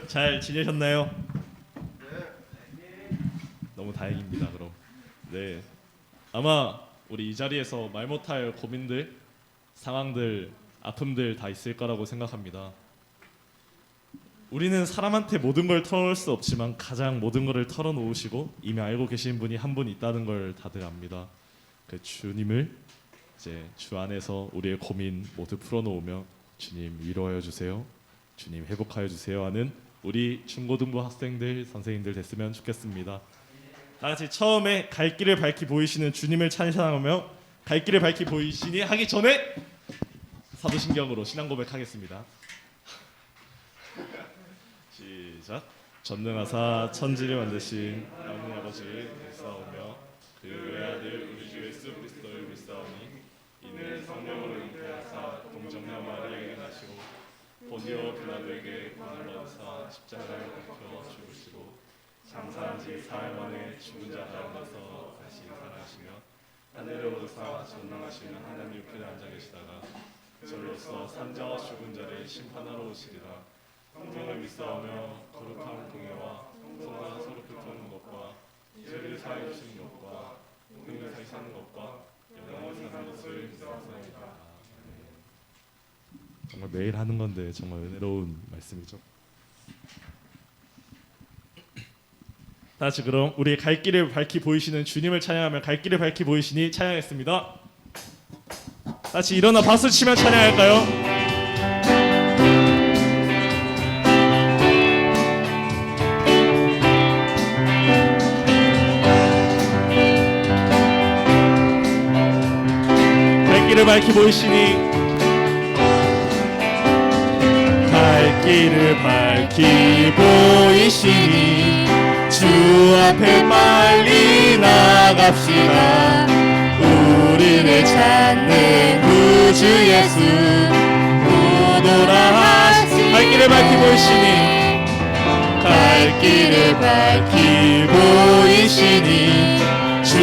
잘 지내셨나요? 너무 다행입니다. 그럼 아마 우리 이 자리에서 말 못할 고민들, 상황들, 아픔들 다 있을 거라고 생각합니다. 우리는 사람한테 모든 걸 털어놓을 수 없지만 가장 모든 것을 털어놓으시고 이미 알고 계신 분이 한 분 있다는 걸 다들 압니다. 그 주님을 이제 주 안에서 우리의 고민 모두 풀어놓으며 주님 위로하여 주세요, 주님 회복하여 주세요 하는 우리 중고등부 학생들, 선생님들 됐으면 좋겠습니다. 다 같이 처음에 갈 길을 밝히 보이시는 주님을 찬양하며 갈 길을 밝히 보이시니 하기 전에 사도신경으로 신앙 고백하겠습니다. 시작. 전능하사 천지를 만드신 하나님 아버지를 믿사오며 그 외아들 우리 주 예수 그리스도를 믿사오니 이는 성령으로 잉태하사 동정녀 마리아에게 나시고 본디오 빌라도에게 고난을 받으사 십자가에 박혀 죽으시고 장사한 지 사흘 만에 죽은 자 가운데서 다시 살아나시며 하늘에 오르사 전능하시는 하나님 우편에 앉아 계시다가 절로서 산자와 죽은 자를 심판하러 오시리라. 성령을 믿사오며 거룩한 공예와 성성과 서로 교통하는 것과 죄를 사하여 주시는 것과 공의를 다시 사는 것과 영원히 사는 것을 믿사옵나이다. 정말 매일 하는 건데 정말 은혜로운 말씀이죠. 다시 그럼 우리 갈 길을 밝히 보이시는 주님을 찬양하며 갈 길을 밝히 보이시니 찬양했습니다. 다시 일어나 박수 치며 찬양할까요? 갈 길을 밝히 보이시니 갈 길을 밝히 보이시니 주 앞에 빨리 나갑시다. 우리를 찾는 구주 예수 오도라 하시니 갈 길을 밝히 보이시니 갈 길을 밝히 보이시니 주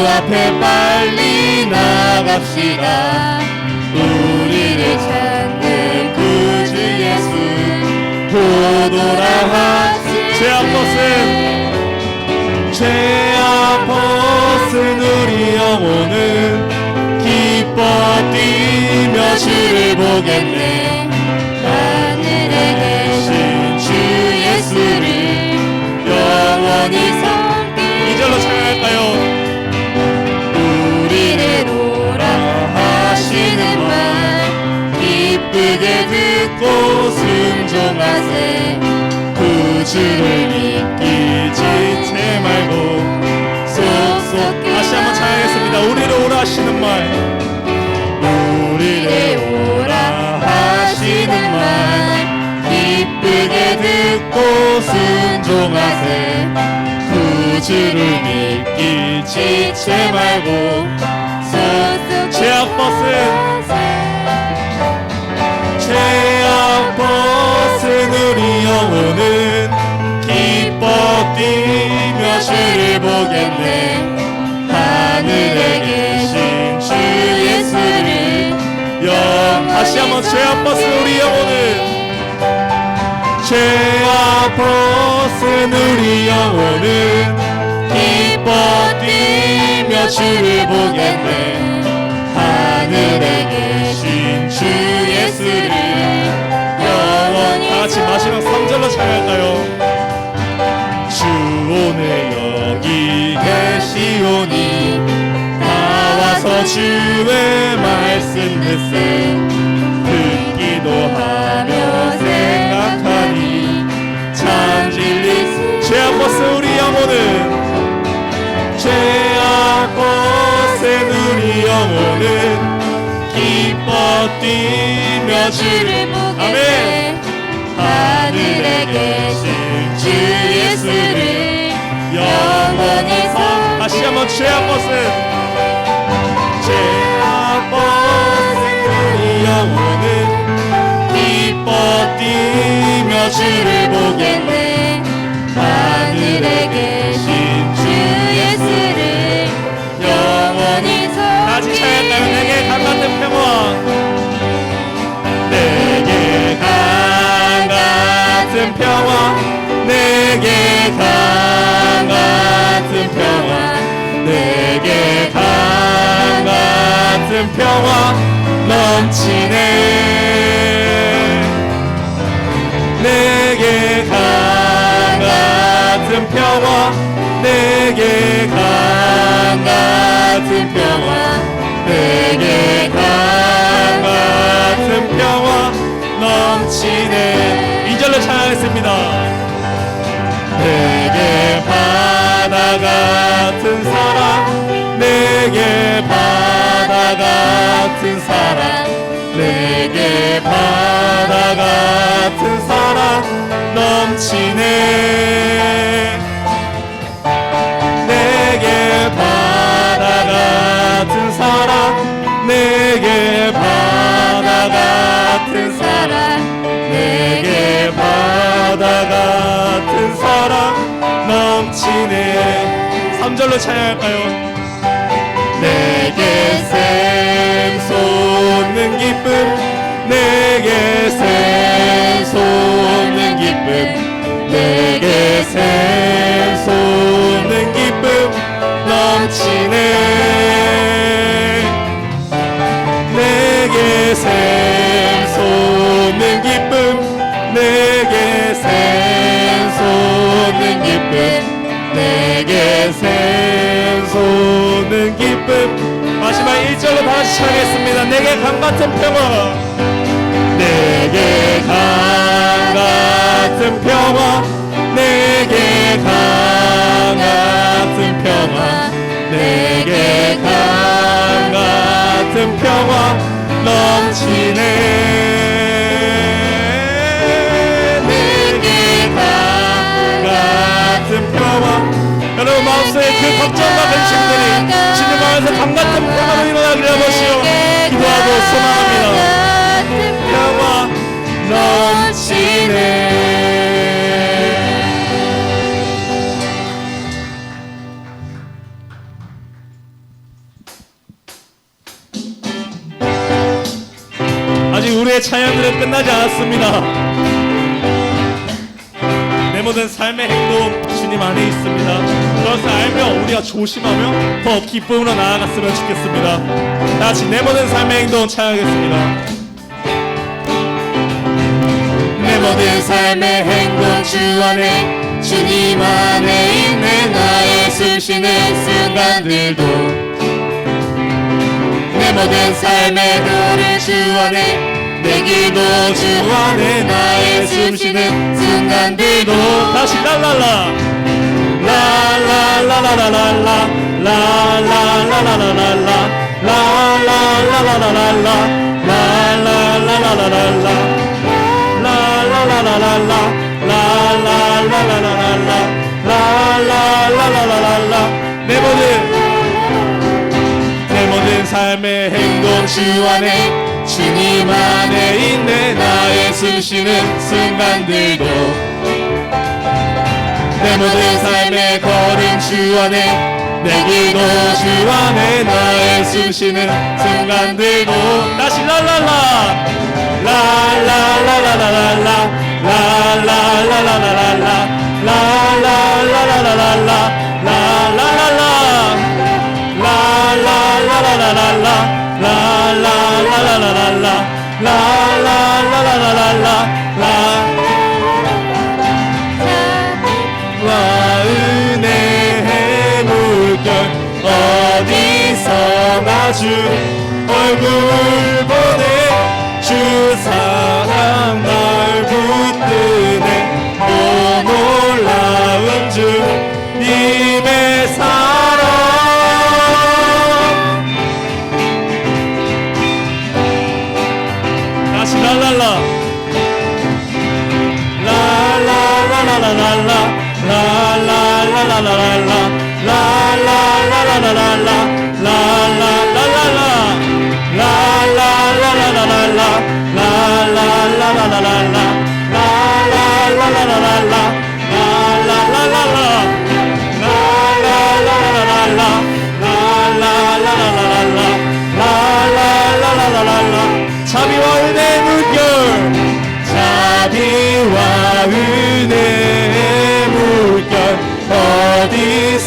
앞에 빨리 나갑시다. 우리를 찾는 구주 예수 오도라 하시니 죄악 벗은 우리 영혼은 기뻐 뛰며 주를 보겠네. 하늘에 계신 주 예수를 영원히 섬기. 2절로 찬양할까요? 우리를 오라 하시는 말 기쁘게 듣고 순종하세. 구주를 믿기 지체 말고 속속히 다시 한번 찬양하겠습니다. 우리를 오라 하시는 말 우리를 오라 하시는 말 기쁘게 듣고 순종하세. 구주를 믿기 지체 말고 속속히 죄악 벗은 우리 영혼은 기뻐 뛰며 주를 보겠네. 하늘에 계신 주 예수를 다시 한번 죄악 벗은 우리 영혼은 죄악 벗은 우리 영혼은 기뻐 뛰며 주를 보겠네. 하늘에 계신 주 예수를 영원히. 다같이 마지막 3절로 찬양할까요? 주 오늘 여기 계시오니 나와서 주의 말씀 듣세. 듣기도 하며 생각하니 참 진리. 죄악 벗은 우리 영혼은 죄악 벗은 우리 영혼은 기뻐 뛰며 주를 보겠네. 하늘에 계신 주 예수를 영원히 섬기. 다시 한번 죄악 벗은 우리 영혼은 기뻐 뛰며 주를 보겠네. 하늘에 계신 주 예수를 영원히 섬기. 같이 찬양할까요? 내게 강같은 평화 내게 넘치네 내게 강 같은 평화 내게 강 같은 평화 내게 강 같은 평화 넘치네 2절로 찬양했습니다 내게 바다 같은 사랑 내게 바다 같은 사랑 내게 바다 같은 사랑 넘치네 내게 바다 같은 사랑 내게 바다 같은 사랑 내게 바다 같은 사랑 넘치네 3절로 찬양할까요? 내게 샘 솟는 기쁨 내게 샘 솟는 기쁨 내게 샘 솟는 기쁨 넘치네 내게 샘 솟는 기쁨 내게 샘 솟는 기쁨 내게 샘 솟는 기쁨 마지막 1절로 다시唱하겠습니다 내게 강 같은 평화 내게 강 같은 평화 내게 강 같은 평화 내게 강 같은 평화 넘치네 내게 강 같은 평화 여러분 마음속에 그 걱정과 근심들이 주님 안에서 강 같은 평화로 일어나기를 하시오 기도하고 소망합니다 평화 넘치네 아직 우리의 찬양들은 끝나지 않았습니다 내 모든 삶의 행동 주님 안에 있습니다 그것을 알며 우리가 조심하며 더 기쁨으로 나아갔으면 좋겠습니다 다같이 내 모든 삶의 행동 찬양하겠습니다 내 모든 삶의 행동 주 안에 주님 안에 있네 나의 숨쉬는 순간들도 내 모든 삶의 노래 주 안에 내 기도 주 안에 나의 숨쉬는 순간들도 다시 랄랄라 라라라라라라라 라라라라라라라 라라라라라라라 라라라라라라라 라라라라라라 라라라라라라 라라라라라라 내 모든 삶의 행동 주 안에 주님 안에 있네 나의 숨쉬는 순간들도 내 모든 삶의 걸음 주 안에 내 기도 주 안에 나의 숨쉬는 순간들도 다시 랄랄라 라라라라라라라 라라라라라라라 라라라라라라라 라라라라 라라라라라라 라라라라라라 라라라라라라 와 은혜의 물결 어디서나 주 얼굴 보내 주 사랑 날 붙드네 또 놀라운 주님의 사랑 다시 랄랄라 라라라라라라 라라라라라라 라라라라라라 라라라라라 라라라라라라 라라라라라라 라라라라라라 라라라라라라 자비와 은혜의 물결 자비와 은혜의 물결 어디서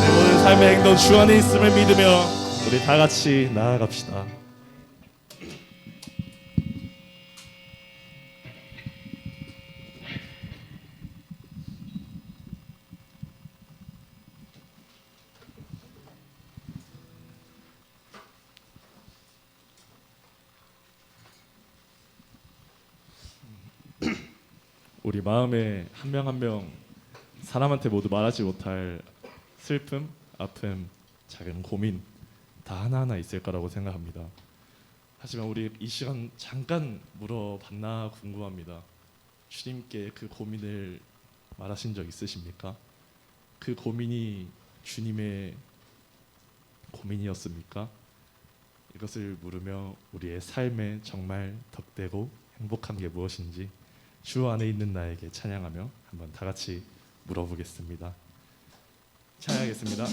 내 모든 삶의 행동 주 안에 있음을 믿으며 우리 다 같이 나아갑시다. 우리 마음에 한 명 한 명 사람한테 모두 말하지 못할 슬픔, 아픔, 작은 고민 다 하나하나 있을 거라고 생각합니다. 하지만 우리 이 시간 잠깐 물어봤나 궁금합니다. 주님께 그 고민을 말하신 적 있으십니까? 그 고민이 주님의 고민이었습니까? 이것을 물으며 우리의 삶에 정말 덕되고 행복한 게 무엇인지 주 안에 있는 나에게 찬양하며 한번 다 같이 물어보겠습니다. 찬양하겠습니다.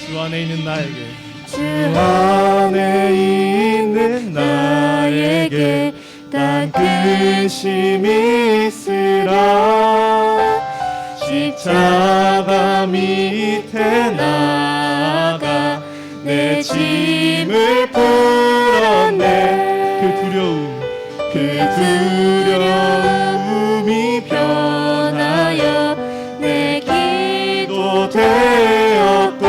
주 안에 있는 나에게 주 안에 있는 나에게 단 근심이 있으라. 십자가 밑에 나가 내 짐을 풀었네. 그 두려움이 변하여 내 기도 되었고,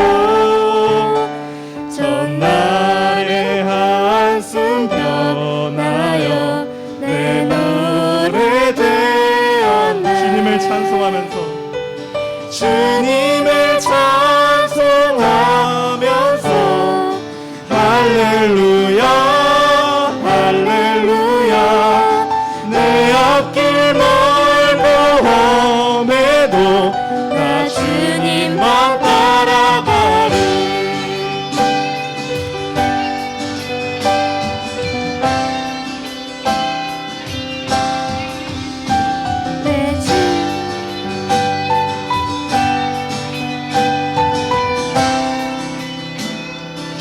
전날의 한숨 변하여 내 노래 되었네. 주님을 찬송하면서 주님을 찬송하면서 할렐루야 할렐루야. 내 앞길 멀고 험해도 나 주님만 따라가리.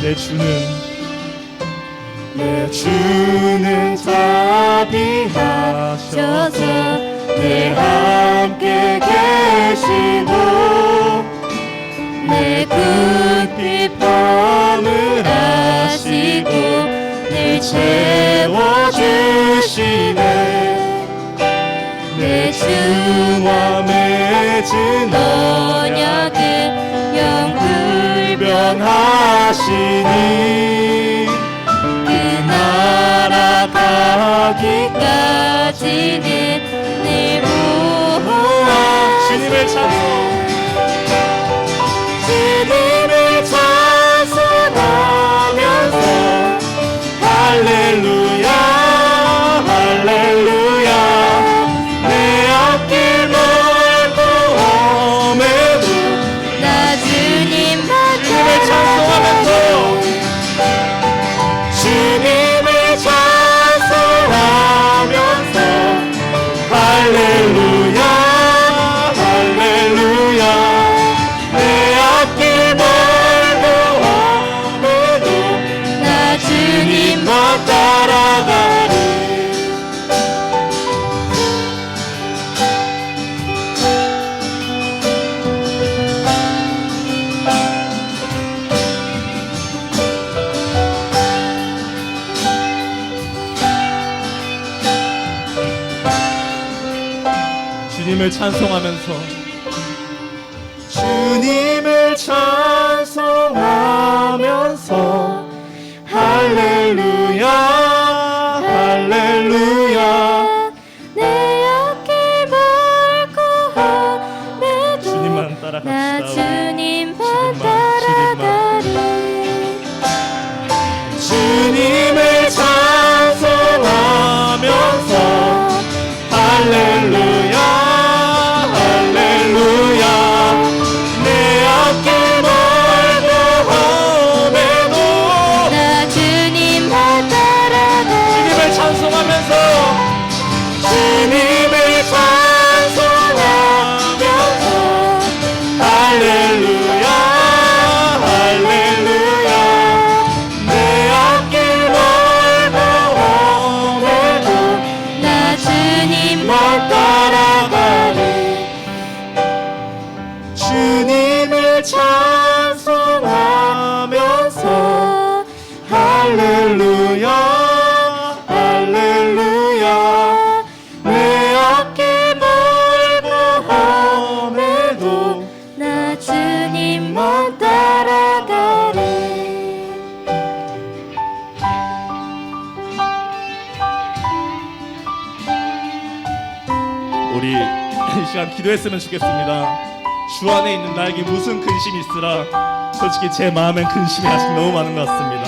내 주는 자비하셔서 내 함께 계시고, 내 궁핍함을 아시고 늘 채워주시네. 내 주와 맺은 언약을 영불변하시니 그 나라 가기까지는 늘 보호하. 주님을 찬송 주님을 찬송하면서 할렐루야 할렐루야. 내 앞길 멀고 험해도 나 주님만 찬송하면서 주님을 찬송하면서 할렐루야 할렐루야. 내 앞길 멀고 험해도 나 주님만 따라가리. 주님을 찬송하면서 주님을 찬송하면서 할렐루야 할렐루야. 내 앞길 멀고 험해도 주님만 나 따라갑시다. 주님만 주님만, 따라가리. 주님을 찬송하면서 찬송하면서 주님을 찬송하면서 할렐루야 할렐루야 내 앞길 멀고 험해도 나 주님만 따라가리 주님을 찬송하면서 할렐루야 할렐루야 내 앞길 멀고 험해도 나 주님만 따라가리 우리 이 시간 기도했으면 좋겠습니다. 주 안에 있는 나에게 무슨 근심이 있으라. 솔직히 제 마음엔 근심이 아직 너무 많은 것 같습니다.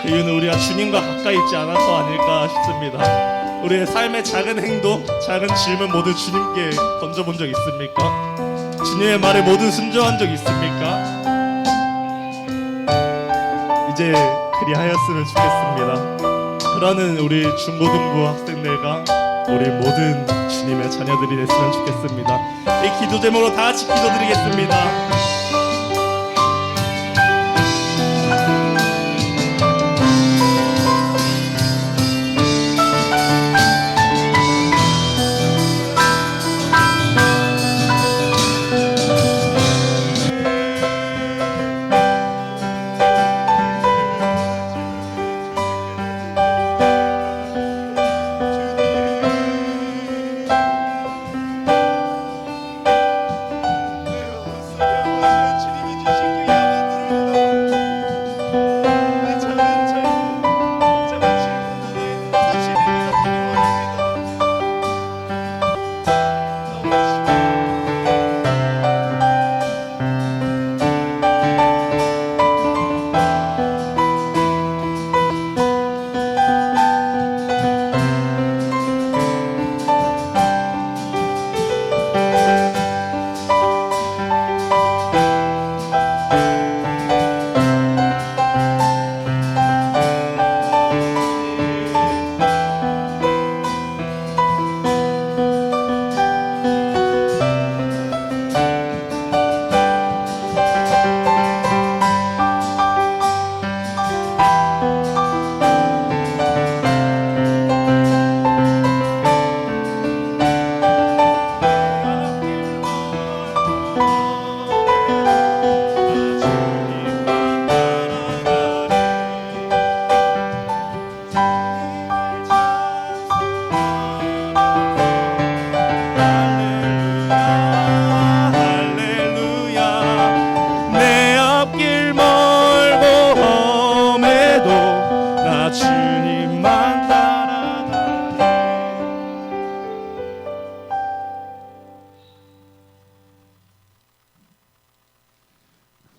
그 이유는 우리가 주님과 가까이 있지 않아서 아닐까 싶습니다. 우리의 삶의 작은 행동, 작은 질문 모두 주님께 던져본 적 있습니까? 주님의 말에 모두 순종한 적 있습니까? 이제 그리하였으면 좋겠습니다. 그러는 우리 중고등부 학생들과 우리 모든 주님의 자녀들이 됐으면 좋겠습니다. 이 기도 제목으로 다 같이 기도드리겠습니다.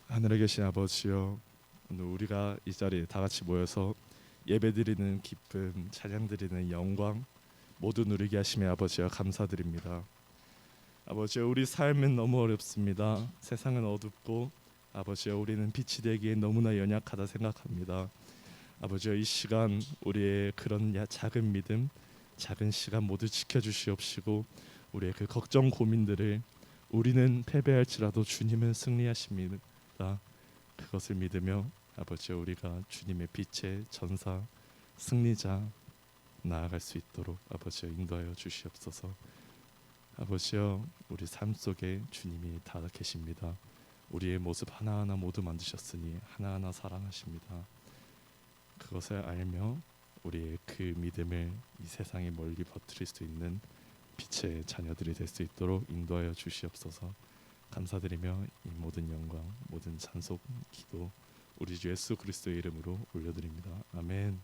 하늘에 계신 아버지여, 오늘 우리가 이 자리에 다 같이 모여서 예배드리는 기쁨, 찬양드리는 영광 모두 누리게 하심에 아버지여 감사드립니다. 아버지여, 우리 삶은 너무 어렵습니다. 세상은 어둡고 아버지여, 우리는 빛이 되기에 너무나 연약하다 생각합니다. 아버지여, 이 시간 우리의 그런 작은 믿음, 작은 시간 모두 지켜주시옵시고 우리의 그 걱정 고민들을 우리는 패배할지라도 주님은 승리하십니다. 그것을 믿으며 아버지여, 우리가 주님의 빛의 전사 승리자 나아갈 수 있도록 아버지여 인도하여 주시옵소서. 아버지여, 우리 삶 속에 주님이 다 계십니다. 우리의 모습 하나하나 모두 만드셨으니 하나하나 사랑하십니다. 그것을 알며 우리의 그 믿음을 이 세상에 멀리 퍼뜨릴 수 있는 빛의 자녀들이 될 수 있도록 인도하여 주시옵소서. 감사드리며 이 모든 영광, 모든 찬송, 기도 우리 주 예수 그리스도의 이름으로 올려드립니다. 아멘.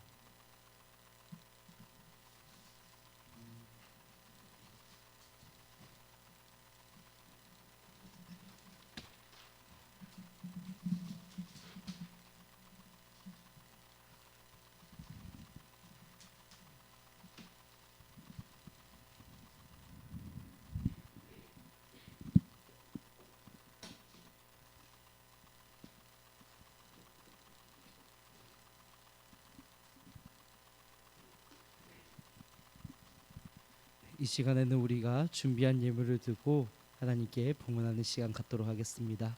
이 시간에는 우리가 준비한 예물을 두고 하나님께 봉헌하는 시간 갖도록 하겠습니다.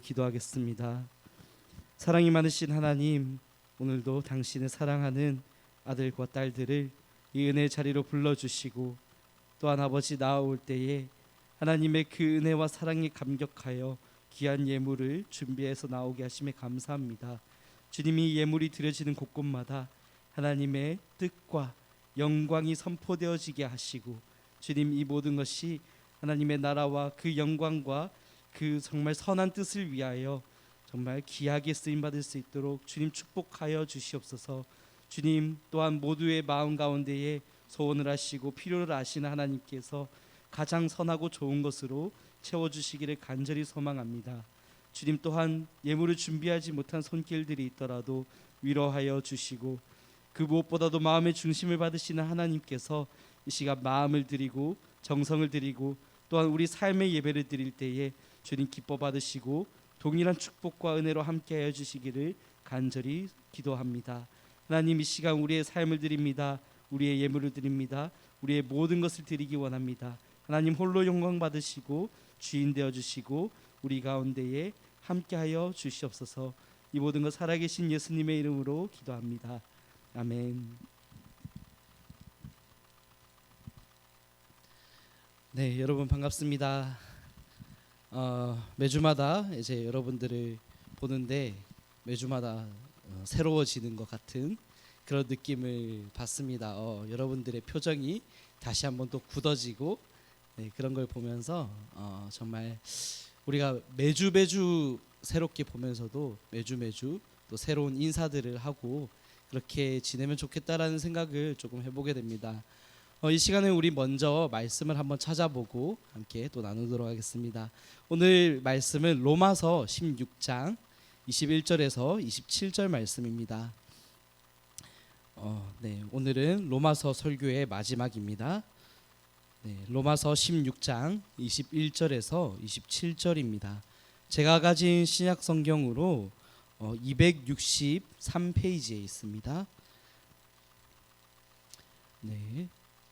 기도하겠습니다. 사랑이 많으신 하나님, 오늘도 당신의 사랑하는 아들과 딸들을 이 은혜의 자리로 불러주시고 또한 아버지 나아올 때에 하나님의 그 은혜와 사랑에 감격하여 귀한 예물을 준비해서 나오게 하심에 감사합니다. 주님이 예물이 드려지는 곳곳마다 하나님의 뜻과 영광이 선포되어지게 하시고 주님 이 모든 것이 하나님의 나라와 그 영광과 그 정말 선한 뜻을 위하여 정말 귀하게 쓰임 받을 수 있도록 주님 축복하여 주시옵소서. 주님 또한 모두의 마음 가운데에 소원을 하시고 필요를 아시는 하나님께서 가장 선하고 좋은 것으로 채워주시기를 간절히 소망합니다. 주님 또한 예물을 준비하지 못한 손길들이 있더라도 위로하여 주시고 그 무엇보다도 마음의 중심을 받으시는 하나님께서 이 시간 마음을 드리고 정성을 드리고 또한 우리 삶의 예배를 드릴 때에 주님 기뻐 받으시고 동일한 축복과 은혜로 함께하여 주시기를 간절히 기도합니다. 하나님 이 시간 우리의 삶을 드립니다. 우리의 예물을 드립니다. 우리의 모든 것을 드리기 원합니다. 하나님 홀로 영광 받으시고 주인 되어 주시고 우리 가운데에 함께하여 주시옵소서. 이 모든 것 살아계신 예수님의 이름으로 기도합니다. 아멘. 네, 여러분 반갑습니다. 매주마다 이제 여러분들을 보는데 매주마다 새로워지는 것 같은 그런 느낌을 받습니다. 여러분들의 표정이 다시 한번 또 굳어지고 그런 걸 보면서 정말 우리가 매주 새롭게 보면서도 매주 또 새로운 인사들을 하고 그렇게 지내면 좋겠다라는 생각을 조금 해보게 됩니다. 이 시간에 우리 먼저 말씀을 한번 찾아보고 함께 또 나누도록 하겠습니다. 오늘 말씀은 로마서 16장 21절에서 27절 말씀입니다. 오늘은 로마서 설교의 마지막입니다. 로마서 16장 21절에서 27절입니다. 제가 가진 신약 성경으로 263페이지에 있습니다.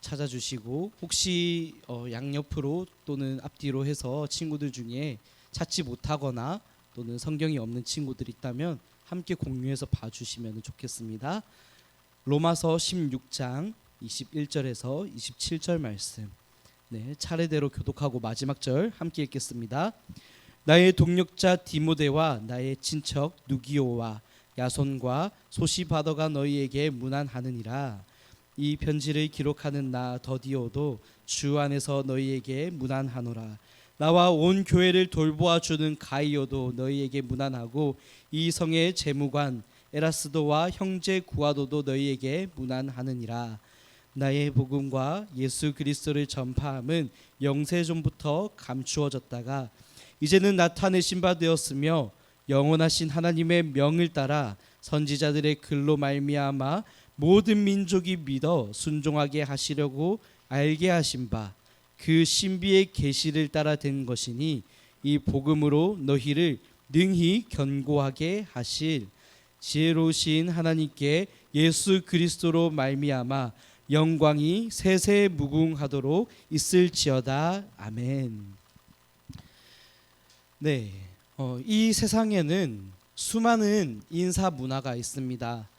찾아주시고 혹시 양옆으로 또는 앞뒤로 해서 친구들 중에 찾지 못하거나 또는 성경이 없는 친구들 있다면 함께 공유해서 봐주시면 좋겠습니다. 로마서 16장 21절에서 27절 말씀 차례대로 교독하고 마지막 절 함께 읽겠습니다. 나의 동력자 디모데와 나의 친척 누기오와 야손과 소시 바더가 너희에게 문안하느니라. 이 편지를 기록하는 나 더디오도 주 안에서 너희에게 문안하노라. 나와 온 교회를 돌보아 주는 가이오도 너희에게 문안하고 이 성의 재무관 에라스도와 형제 구아도도 너희에게 문안하느니라. 나의 복음과 예수 그리스도를 전파함은 영세전부터 감추어졌다가 이제는 나타내신 바 되었으며 영원하신 하나님의 명을 따라 선지자들의 글로 말미암아 모든 민족이 믿어 순종하게 하시려고 알게 하신 바 그 신비의 계시를 따라 된 것이니 이 복음으로 너희를 능히 견고하게 하실 지혜로우신 하나님께 예수 그리스도로 말미암아 영광이 세세 무궁하도록 있을지어다. 아멘. 이 세상에는 수많은 인사 문화가 있습니다.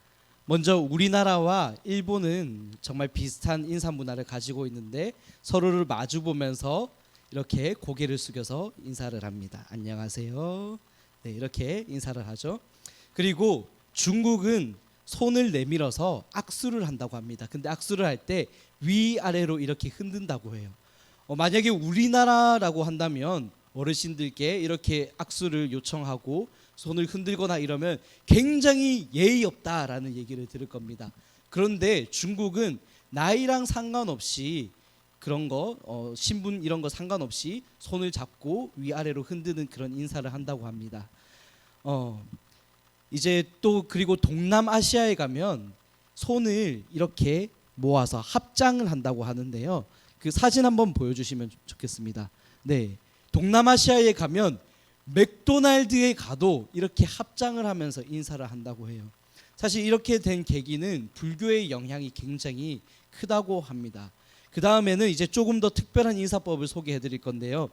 먼저 우리나라와 일본은 정말 비슷한 인사 문화를 가지고 있는데 서로를 마주 보면서 이렇게 고개를 숙여서 인사를 합니다. 안녕하세요. 네, 이렇게 인사를 하죠. 그리고 중국은 손을 내밀어서 악수를 한다고 합니다. 근데 악수를 할 때 위아래로 이렇게 흔든다고 해요. 만약에 우리나라라고 한다면 어르신들께 이렇게 악수를 요청하고 손을 흔들거나 이러면 굉장히 예의 없다라는 얘기를 들을 겁니다. 그런데 중국은 나이랑 상관없이 그런 거 신분 이런 거 상관없이 손을 잡고 위아래로 흔드는 그런 인사를 한다고 합니다. 이제 또 그리고 동남아시아에 가면 손을 이렇게 모아서 합장을 한다고 하는데요. 그 사진 한번 보여주시면 좋겠습니다. 네, 동남아시아에 가면 맥도날드에 가도 이렇게 합장을 하면서 인사를 한다고 해요. 사실 이렇게 된 계기는 불교의 영향이 굉장히 크다고 합니다. 그 다음에는 이제 조금 더 특별한 인사법을 소개해 드릴 건데요.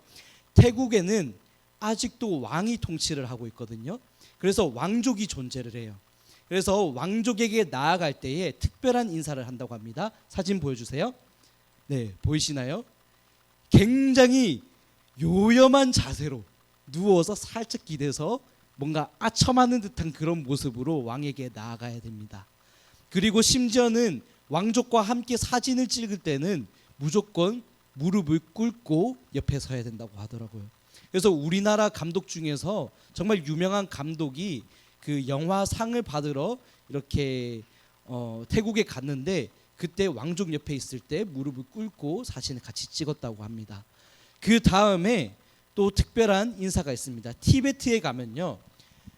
태국에는 아직도 왕이 통치를 하고 있거든요. 그래서 왕족이 존재를 해요. 그래서 왕족에게 나아갈 때에 특별한 인사를 한다고 합니다. 사진 보여주세요. 네, 보이시나요? 굉장히 요염한 자세로 누워서 살짝 기대서 뭔가 아첨하는 듯한 그런 모습으로 왕에게 나아가야 됩니다. 그리고 심지어는 왕족과 함께 사진을 찍을 때는 무조건 무릎을 꿇고 옆에 서야 된다고 하더라고요. 그래서 우리나라 감독 중에서 정말 유명한 감독이 그 영화상을 받으러 이렇게 태국에 갔는데 그때 왕족 옆에 있을 때 무릎을 꿇고 사진을 같이 찍었다고 합니다. 그 다음에 또 특별한 인사가 있습니다. 티베트에 가면요,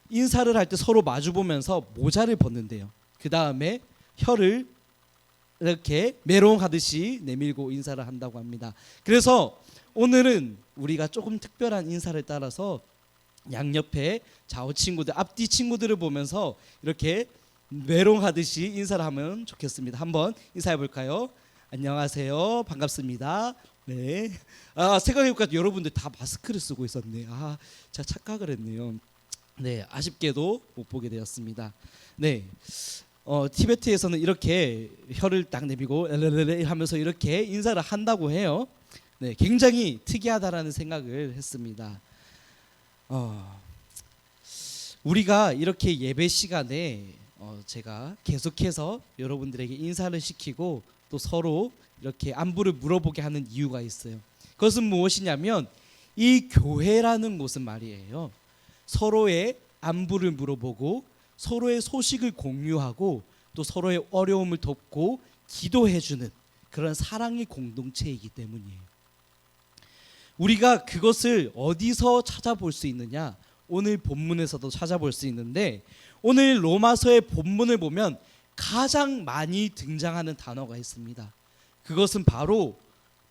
인사를 할 때 서로 마주 보면서 모자를 벗는데요. 그 다음에 혀를 이렇게 메롱하듯이 내밀고 인사를 한다고 합니다. 그래서 오늘은 우리가 조금 특별한 인사를 따라서 양옆에 좌우 친구들, 앞뒤 친구들을 보면서 이렇게 메롱하듯이 인사를 하면 좋겠습니다. 한번 인사해 볼까요? 안녕하세요. 반갑습니다. 네. 생각해보니까 여러분들 다 마스크를 쓰고 있었네. 제가 착각을 했네요. 네, 아쉽게도 못 보게 되었습니다. 네. 티베트에서는 이렇게 혀를 딱 내밀고 엘레레레 하면서 이렇게 인사를 한다고 해요. 네, 굉장히 특이하다라는 생각을 했습니다. 우리가 이렇게 예배 시간에 제가 계속해서 여러분들에게 인사를 시키고 또 서로 이렇게 안부를 물어보게 하는 이유가 있어요. 그것은 무엇이냐면 이 교회라는 곳은 말이에요, 서로의 안부를 물어보고 서로의 소식을 공유하고 또 서로의 어려움을 돕고 기도해주는 그런 사랑의 공동체이기 때문이에요. 우리가 그것을 어디서 찾아볼 수 있느냐? 오늘 본문에서도 찾아볼 수 있는데, 오늘 로마서의 본문을 보면 가장 많이 등장하는 단어가 있습니다. 그것은 바로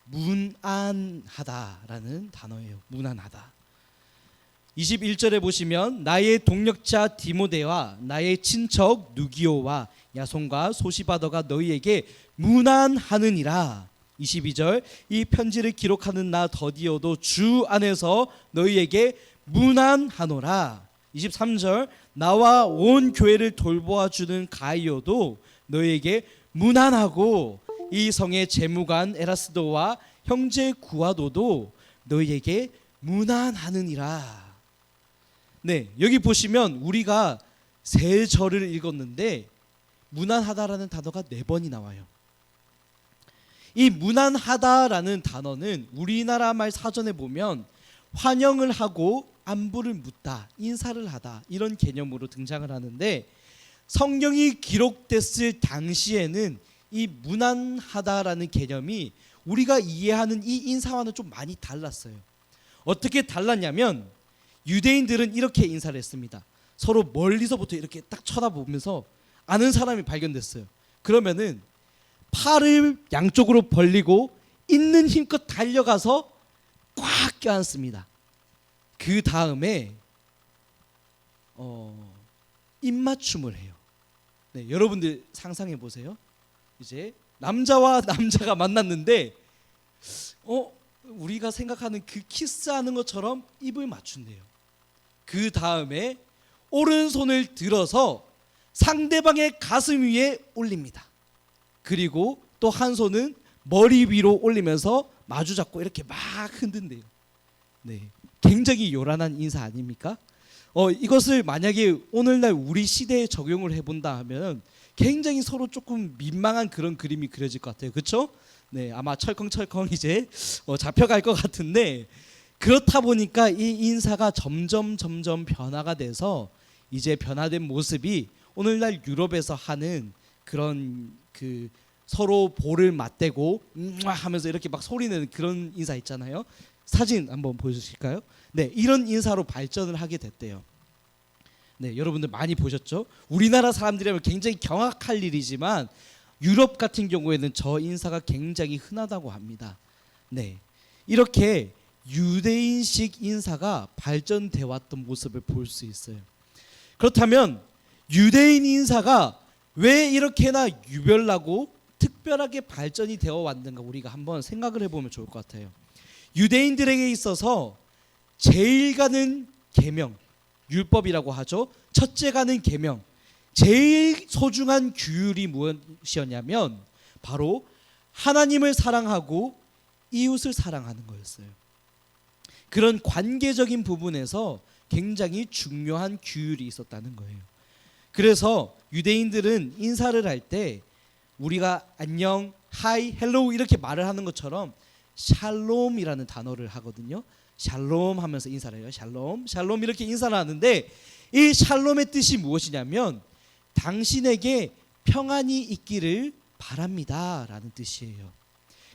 문안하다라는 단어예요. 문안하다. 21절에 보시면 나의 동력자 디모데와 나의 친척 누기오와 야손과 소시바더가 너희에게 문안하느니라. 22절 이 편지를 기록하는 나 더디어도 주 안에서 너희에게 문안하노라. 23절 나와 온 교회를 돌보아 주는 가이오도 너희에게 문안하고 이 성의 재무관 에라스도와 형제 구아도도 너희에게 문안하느니라. 네, 여기 보시면 우리가 세 절을 읽었는데 문안하다라는 단어가 4번이 나와요. 이 문안하다라는 단어는 우리나라 말 사전에 보면 환영을 하고 안부를 묻다, 인사를 하다 이런 개념으로 등장을 하는데, 성경이 기록됐을 당시에는 이 문안하다라는 개념이 우리가 이해하는 이 인사와는 좀 많이 달랐어요. 어떻게 달랐냐면 유대인들은 이렇게 인사를 했습니다. 서로 멀리서부터 이렇게 딱 쳐다보면서 아는 사람이 발견됐어요. 그러면은 팔을 양쪽으로 벌리고 있는 힘껏 달려가서 꽉 껴안습니다. 그 다음에 입맞춤을 해요. 네, 여러분들 상상해 보세요. 이제 남자와 남자가 만났는데 우리가 생각하는 그 키스하는 것처럼 입을 맞춘대요. 그 다음에 오른손을 들어서 상대방의 가슴 위에 올립니다. 그리고 또 한 손은 머리 위로 올리면서 마주 잡고 이렇게 막 흔든대요. 네, 굉장히 요란한 인사 아닙니까? 이것을 만약에 오늘날 우리 시대에 적용을 해본다 하면 굉장히 서로 조금 민망한 그런 그림이 그려질 것 같아요. 그렇죠? 네, 아마 철컹철컹 이제 잡혀갈 것 같은데, 그렇다 보니까 이 인사가 점점 변화가 돼서 이제 변화된 모습이 오늘날 유럽에서 하는 그런 그 서로 볼을 맞대고 하면서 이렇게 막 소리내는 그런 인사 있잖아요. 사진 한번 보여주실까요? 네, 이런 인사로 발전을 하게 됐대요. 네, 여러분들 많이 보셨죠? 우리나라 사람들이라면 굉장히 경악할 일이지만 유럽 같은 경우에는 저 인사가 굉장히 흔하다고 합니다. 네, 이렇게 유대인식 인사가 발전돼 왔던 모습을 볼 수 있어요. 그렇다면 유대인 인사가 왜 이렇게나 유별나고 특별하게 발전이 되어 왔는가, 우리가 한번 생각을 해보면 좋을 것 같아요. 유대인들에게 있어서 제일 가는 계명, 율법이라고 하죠. 첫째 가는 계명, 제일 소중한 규율이 무엇이었냐면 바로 하나님을 사랑하고 이웃을 사랑하는 거였어요. 그런 관계적인 부분에서 굉장히 중요한 규율이 있었다는 거예요. 그래서 유대인들은 인사를 할 때 우리가 안녕, 하이, 헬로우 이렇게 말을 하는 것처럼 샬롬이라는 단어를 하거든요. 샬롬 하면서 인사를 해요. 샬롬, 샬롬 이렇게 인사를 하는데, 이 샬롬의 뜻이 무엇이냐면 당신에게 평안이 있기를 바랍니다 라는 뜻이에요.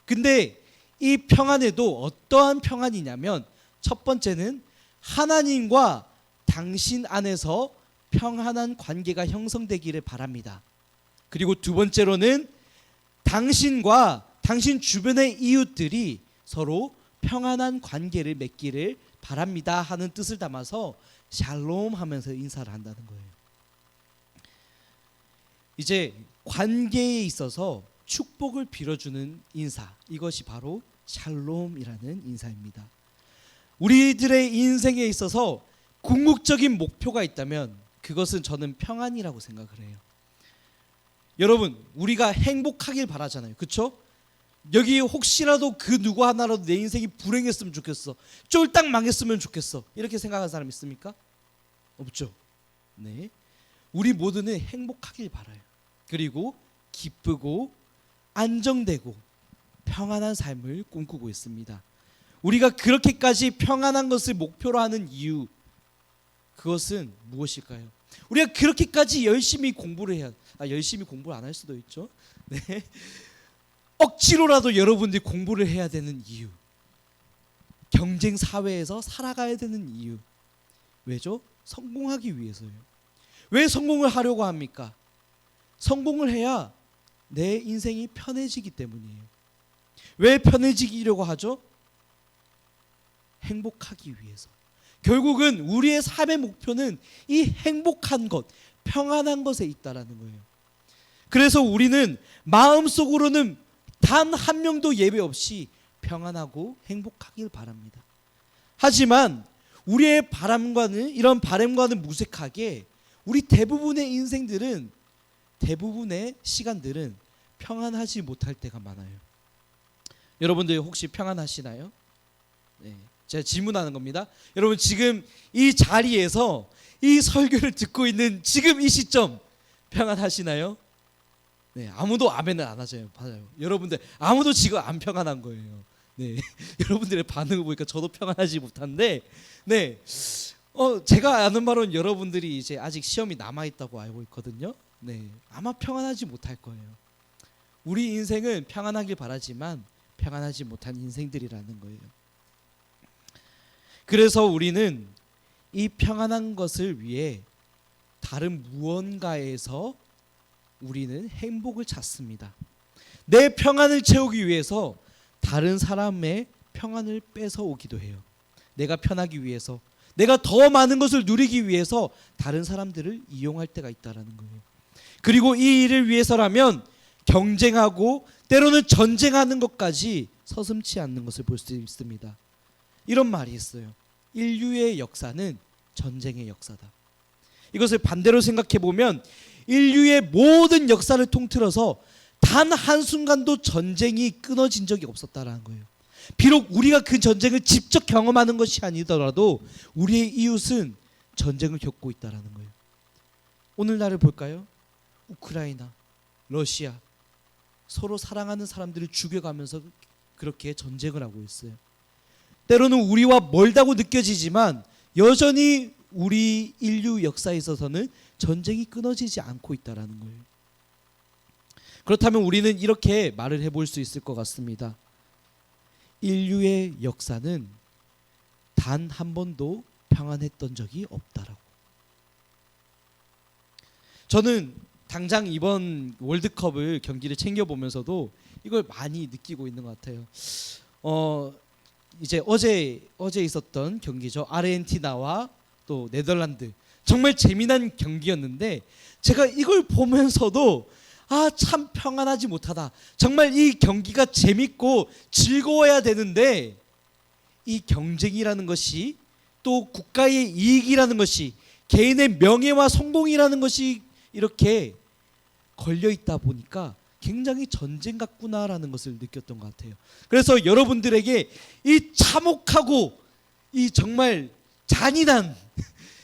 근데 이 평안에도 어떠한 평안이냐면, 첫 번째는 하나님과 당신 안에서 평안한 관계가 형성되기를 바랍니다. 그리고 두 번째로는 당신과 당신 주변의 이웃들이 서로 평안한 관계를 맺기를 바랍니다 하는 뜻을 담아서 샬롬 하면서 인사를 한다는 거예요. 이제 관계에 있어서 축복을 빌어주는 인사, 이것이 바로 샬롬이라는 인사입니다. 우리들의 인생에 있어서 궁극적인 목표가 있다면 그것은 저는 평안이라고 생각을 해요. 여러분, 우리가 행복하길 바라잖아요. 그렇죠? 여기 혹시라도 그 누구 하나라도 내 인생이 불행했으면 좋겠어, 쫄딱 망했으면 좋겠어, 이렇게 생각하는 사람 있습니까? 없죠. 네, 우리 모두는 행복하길 바라요. 그리고 기쁘고 안정되고 평안한 삶을 꿈꾸고 있습니다. 우리가 그렇게까지 평안한 것을 목표로 하는 이유, 그것은 무엇일까요? 우리가 그렇게까지 열심히 공부를 해야, 열심히 공부를 안 할 수도 있죠. 네, 억지로라도 여러분들이 공부를 해야 되는 이유, 경쟁 사회에서 살아가야 되는 이유, 왜죠? 성공하기 위해서요. 왜 성공을 하려고 합니까? 성공을 해야 내 인생이 편해지기 때문이에요. 왜 편해지려고 하죠? 행복하기 위해서. 결국은 우리의 삶의 목표는 이 행복한 것, 평안한 것에 있다라는 거예요. 그래서 우리는 마음속으로는 단 한 명도 예외 없이 평안하고 행복하길 바랍니다. 하지만 우리의 바람과는, 이런 바람과는 무색하게 우리 대부분의 인생들은, 대부분의 시간들은 평안하지 못할 때가 많아요. 여러분들 혹시 평안하시나요? 네, 제가 질문하는 겁니다. 여러분, 지금 이 자리에서 이 설교를 듣고 있는 지금 이 시점 평안하시나요? 네, 아무도 아멘을 안 하죠. 맞아요. 여러분들 아무도 지금 안 평안한 거예요. 네, 여러분들의 반응을 보니까 저도 평안하지 못한데, 네, 제가 아는 바로는 여러분들이 이제 아직 시험이 남아 있다고 알고 있거든요. 네, 아마 평안하지 못할 거예요. 우리 인생은 평안하길 바라지만 평안하지 못한 인생들이라는 거예요. 그래서 우리는 이 평안한 것을 위해 다른 무언가에서 우리는 행복을 찾습니다. 내 평안을 채우기 위해서 다른 사람의 평안을 뺏어오기도 해요. 내가 편하기 위해서, 내가 더 많은 것을 누리기 위해서 다른 사람들을 이용할 때가 있다라는 거예요. 그리고 이 일을 위해서라면 경쟁하고 때로는 전쟁하는 것까지 서슴지 않는 것을 볼 수 있습니다. 이런 말이 있어요. 인류의 역사는 전쟁의 역사다. 이것을 반대로 생각해 보면 인류의 모든 역사를 통틀어서 단 한순간도 전쟁이 끊어진 적이 없었다라는 거예요. 비록 우리가 그 전쟁을 직접 경험하는 것이 아니더라도 우리의 이웃은 전쟁을 겪고 있다라는 거예요. 오늘날을 볼까요? 우크라이나, 러시아 서로 사랑하는 사람들을 죽여가면서 그렇게 전쟁을 하고 있어요. 때로는 우리와 멀다고 느껴지지만 여전히 우리 인류 역사에 있어서는 전쟁이 끊어지지 않고 있다라는 거예요. 그렇다면 우리는 이렇게 말을 해볼 수 있을 것 같습니다. 인류의 역사는 단 한 번도 평안했던 적이 없다라고. 저는 당장 이번 월드컵을 경기를 챙겨보면서도 이걸 많이 느끼고 있는 것 같아요. 이제 어제 있었던 경기죠. 아르헨티나와 또 네덜란드. 정말 재미난 경기였는데 제가 이걸 보면서도 참 평안하지 못하다. 정말 이 경기가 재밌고 즐거워야 되는데 이 경쟁이라는 것이 또 국가의 이익이라는 것이 개인의 명예와 성공이라는 것이 이렇게 걸려 있다 보니까 굉장히 전쟁 같구나라는 것을 느꼈던 것 같아요. 그래서 여러분들에게 이 참혹하고 이 정말 잔인한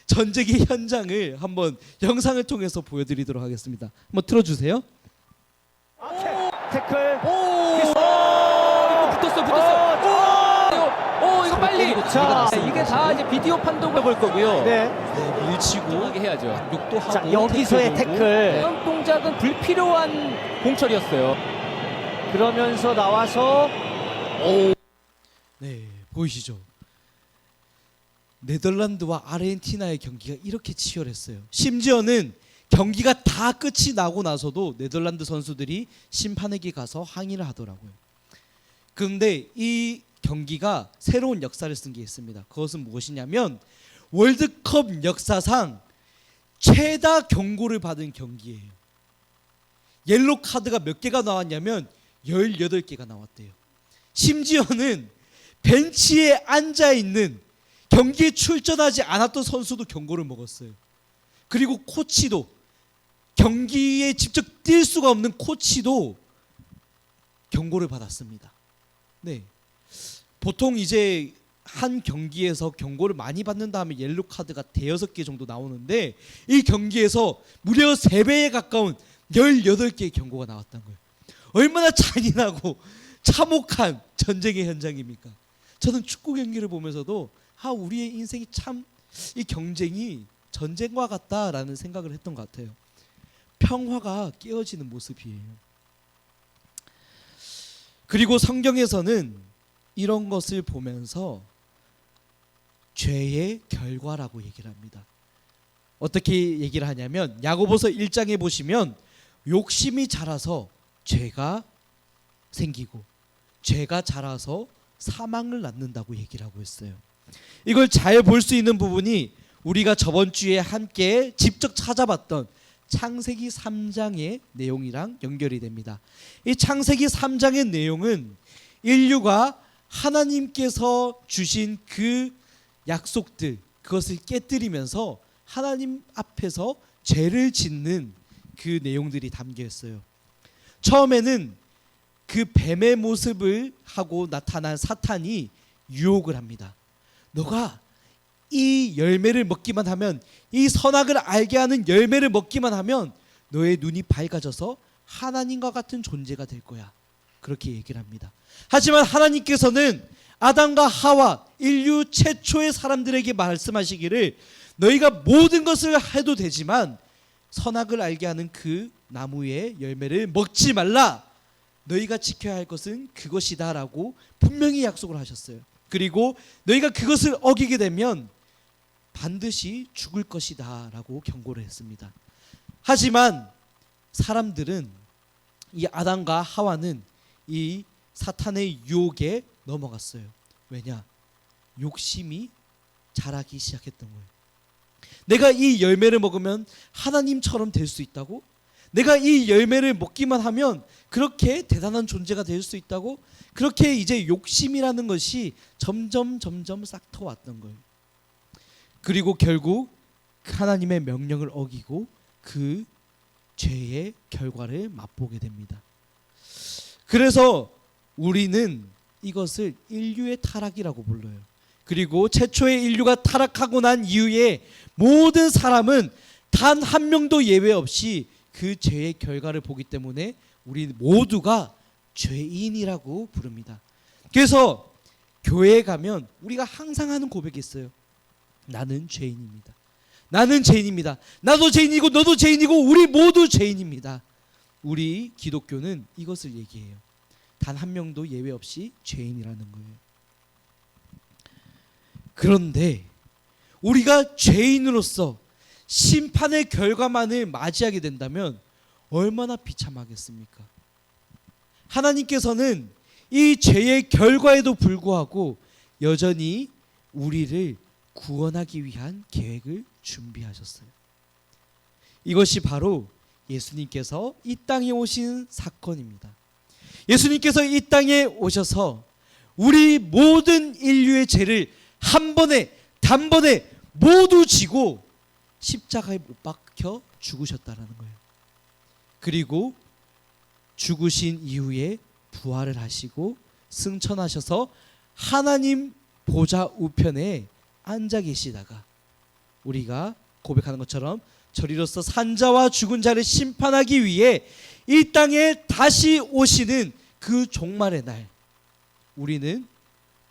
전쟁의 현장을 한번 영상을 통해서 보여드리도록 하겠습니다. 한번 틀어주세요. 태클. 이거 붙었어. 이거 빨리. 자, 이게 다 이제 비디오 판독을 볼 거고요. 네. 밀치고 하게 해야죠. 욕도 하고. 자, 여기서의 돌고. 태클. 이런 동작은 불필요한 공철이었어요. 그러면서 나와서 네, 보이시죠? 네덜란드와 아르헨티나의 경기가 이렇게 치열했어요. 심지어는 경기가 다 끝이 나고 나서도 네덜란드 선수들이 심판에게 가서 항의를 하더라고요. 그런데 이 경기가 새로운 역사를 쓴 게 있습니다. 그것은 무엇이냐면 월드컵 역사상 최다 경고를 받은 경기예요. 옐로 카드가 몇 개가 나왔냐면 18개가 나왔대요. 심지어는 벤치에 앉아있는 경기에 출전하지 않았던 선수도 경고를 먹었어요. 그리고 코치도 경기에 직접 뛸 수가 없는 코치도 경고를 받았습니다. 네. 보통 이제 한 경기에서 경고를 많이 받는 다음에 옐로 카드가 대여섯 개 정도 나오는데 이 경기에서 무려 3배에 가까운 18개의 경고가 나왔던 거예요. 얼마나 잔인하고 참혹한 전쟁의 현장입니까? 저는 축구 경기를 보면서도 우리의 인생이 참 이 경쟁이 전쟁과 같다라는 생각을 했던 것 같아요. 평화가 깨어지는 모습이에요. 그리고 성경에서는 이런 것을 보면서 죄의 결과라고 얘기를 합니다. 어떻게 얘기를 하냐면 야고보서 1장에 보시면 욕심이 자라서 죄가 생기고 죄가 자라서 사망을 낳는다고 얘기를 하고 있어요. 이걸 잘 볼 수 있는 부분이 우리가 저번 주에 함께 직접 찾아봤던 창세기 3장의 내용이랑 연결이 됩니다. 이 창세기 3장의 내용은 인류가 하나님께서 주신 그 약속들 그것을 깨뜨리면서 하나님 앞에서 죄를 짓는 그 내용들이 담겨 있어요. 처음에는 그 뱀의 모습을 하고 나타난 사탄이 유혹을 합니다. 너가 이 열매를 먹기만 하면 이 선악을 알게 하는 열매를 먹기만 하면 너의 눈이 밝아져서 하나님과 같은 존재가 될 거야. 그렇게 얘기를 합니다. 하지만 하나님께서는 아담과 하와 인류 최초의 사람들에게 말씀하시기를 너희가 모든 것을 해도 되지만 선악을 알게 하는 그 나무의 열매를 먹지 말라. 너희가 지켜야 할 것은 그것이다 라고 분명히 약속을 하셨어요. 그리고 너희가 그것을 어기게 되면 반드시 죽을 것이다 라고 경고를 했습니다. 하지만 사람들은 이 아담과 하와는 이 사탄의 유혹에 넘어갔어요. 왜냐? 욕심이 자라기 시작했던 거예요. 내가 이 열매를 먹으면 하나님처럼 될 수 있다고? 내가 이 열매를 먹기만 하면 그렇게 대단한 존재가 될 수 있다고? 그렇게 이제 욕심이라는 것이 점점 싹터왔던 거예요. 그리고 결국 하나님의 명령을 어기고 그 죄의 결과를 맛보게 됩니다. 그래서 우리는 이것을 인류의 타락이라고 불러요. 그리고 최초의 인류가 타락하고 난 이후에 모든 사람은 단 한 명도 예외 없이 그 죄의 결과를 보기 때문에 우리 모두가 죄인이라고 부릅니다. 그래서 교회에 가면 우리가 항상 하는 고백이 있어요. 나는 죄인입니다. 나는 죄인입니다. 나도 죄인이고 너도 죄인이고 우리 모두 죄인입니다. 우리 기독교는 이것을 얘기해요. 단 한 명도 예외 없이 죄인이라는 거예요. 그런데 우리가 죄인으로서 심판의 결과만을 맞이하게 된다면 얼마나 비참하겠습니까? 하나님께서는 이 죄의 결과에도 불구하고 여전히 우리를 구원하기 위한 계획을 준비하셨어요. 이것이 바로 예수님께서 이 땅에 오신 사건입니다. 예수님께서 이 땅에 오셔서 우리 모든 인류의 죄를 한 번에 단번에 모두 지고 십자가에 못 박혀 죽으셨다라는 거예요. 그리고 죽으신 이후에 부활을 하시고 승천하셔서 하나님 보좌 우편에 앉아 계시다가 우리가 고백하는 것처럼 저리로서 산자와 죽은 자를 심판하기 위해 이 땅에 다시 오시는 그 종말의 날, 우리는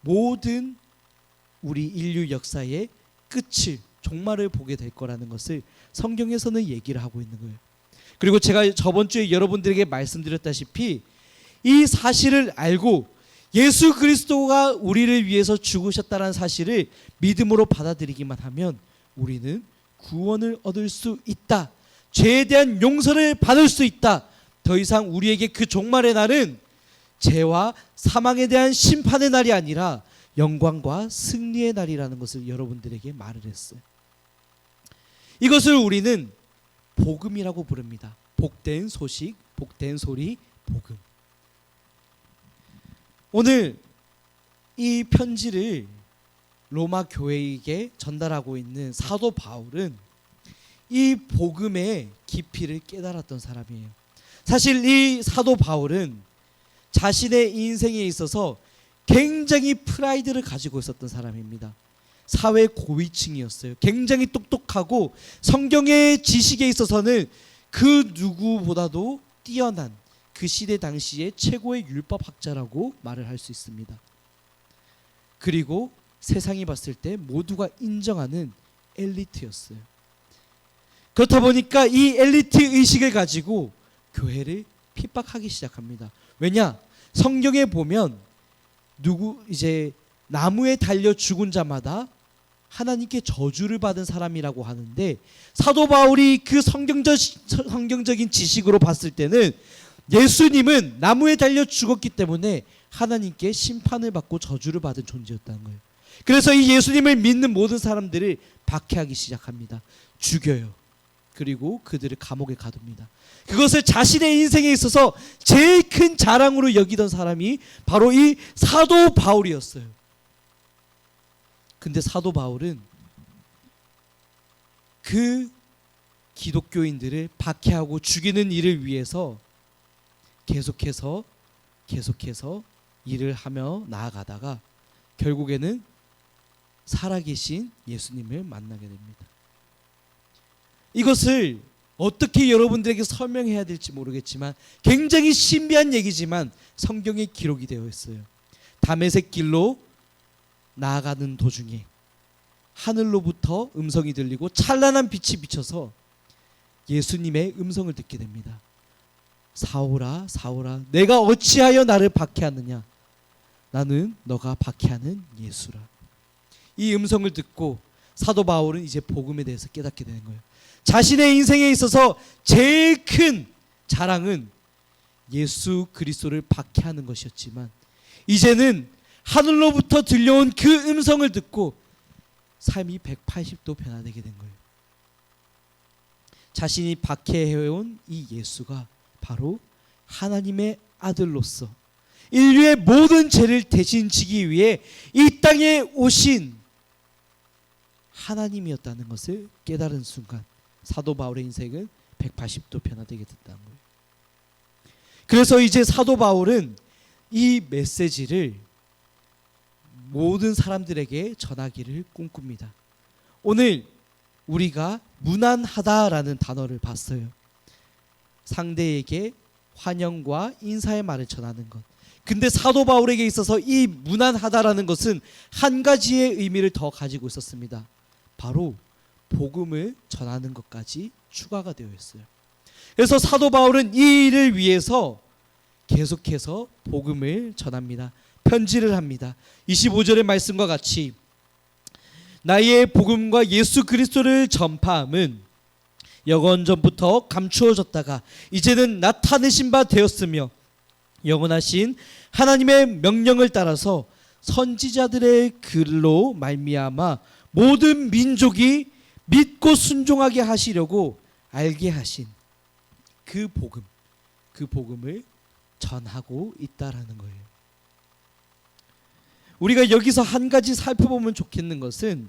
모든 우리 인류 역사의 끝을, 종말을 보게 될 거라는 것을 성경에서는 얘기를 하고 있는 거예요. 그리고 제가 저번 주에 여러분들에게 말씀드렸다시피 이 사실을 알고 예수 그리스도가 우리를 위해서 죽으셨다는 사실을 믿음으로 받아들이기만 하면 우리는 구원을 얻을 수 있다. 죄에 대한 용서를 받을 수 있다. 더 이상 우리에게 그 종말의 날은 죄와 사망에 대한 심판의 날이 아니라 영광과 승리의 날이라는 것을 여러분들에게 말을 했어요. 이것을 우리는 복음이라고 부릅니다. 복된 소식, 복된 소리, 복음. 오늘 이 편지를 로마 교회에게 전달하고 있는 사도 바울은 이 복음의 깊이를 깨달았던 사람이에요. 사실 이 사도 바울은 자신의 인생에 있어서 굉장히 프라이드를 가지고 있었던 사람입니다. 사회 고위층이었어요. 굉장히 똑똑하고 성경의 지식에 있어서는 그 누구보다도 뛰어난 그 시대 당시의 최고의 율법학자라고 말을 할 수 있습니다. 그리고 세상이 봤을 때 모두가 인정하는 엘리트였어요. 그렇다 보니까 이 엘리트 의식을 가지고 교회를 핍박하기 시작합니다. 왜냐? 성경에 보면 나무에 달려 죽은 자마다 하나님께 저주를 받은 사람이라고 하는데, 사도 바울이 그 성경적인 지식으로 봤을 때는 예수님은 나무에 달려 죽었기 때문에 하나님께 심판을 받고 저주를 받은 존재였다는 거예요. 그래서 이 예수님을 믿는 모든 사람들을 박해하기 시작합니다. 죽여요. 그리고 그들을 감옥에 가둡니다. 그것을 자신의 인생에 있어서 제일 큰 자랑으로 여기던 사람이 바로 이 사도 바울이었어요. 근데 사도 바울은 그 기독교인들을 박해하고 죽이는 일을 위해서 계속해서 일을 하며 나아가다가 결국에는 살아계신 예수님을 만나게 됩니다. 이것을 어떻게 여러분들에게 설명해야 될지 모르겠지만 굉장히 신비한 얘기지만 성경에 기록이 되어 있어요. 다메섹 길로 나아가는 도중에 하늘로부터 음성이 들리고 찬란한 빛이 비쳐서 예수님의 음성을 듣게 됩니다. 사울아 사울아 내가 어찌하여 나를 박해하느냐, 나는 너가 박해하는 예수라. 이 음성을 듣고 사도 바울은 이제 복음에 대해서 깨닫게 되는 거예요. 자신의 인생에 있어서 제일 큰 자랑은 예수 그리스도를 박해하는 것이었지만 이제는 하늘로부터 들려온 그 음성을 듣고 삶이 180도 변화되게 된 거예요. 자신이 박해해온 이 예수가 바로 하나님의 아들로서 인류의 모든 죄를 대신 지기 위해 이 땅에 오신 하나님이었다는 것을 깨달은 순간 사도 바울의 인생은 180도 변화되게 됐다는 거예요. 그래서 이제 사도 바울은 이 메시지를 모든 사람들에게 전하기를 꿈꿉니다. 오늘 우리가 무난하다라는 단어를 봤어요. 상대에게 환영과 인사의 말을 전하는 것. 근데 사도 바울에게 있어서 이 무난하다라는 것은 한 가지의 의미를 더 가지고 있었습니다. 바로 복음을 전하는 것까지 추가가 되어 있어요. 그래서 사도 바울은 이 일을 위해서 계속해서 복음을 전합니다. 편지를 합니다. 25절의 말씀과 같이 나의 복음과 예수 그리스도를 전파함은 영원전부터 감추어졌다가 이제는 나타내신 바 되었으며 영원하신 하나님의 명령을 따라서 선지자들의 글로 말미암아 모든 민족이 믿고 순종하게 하시려고 알게 하신 그 복음을 전하고 있다라는 거예요. 우리가 여기서 한 가지 살펴보면 좋겠는 것은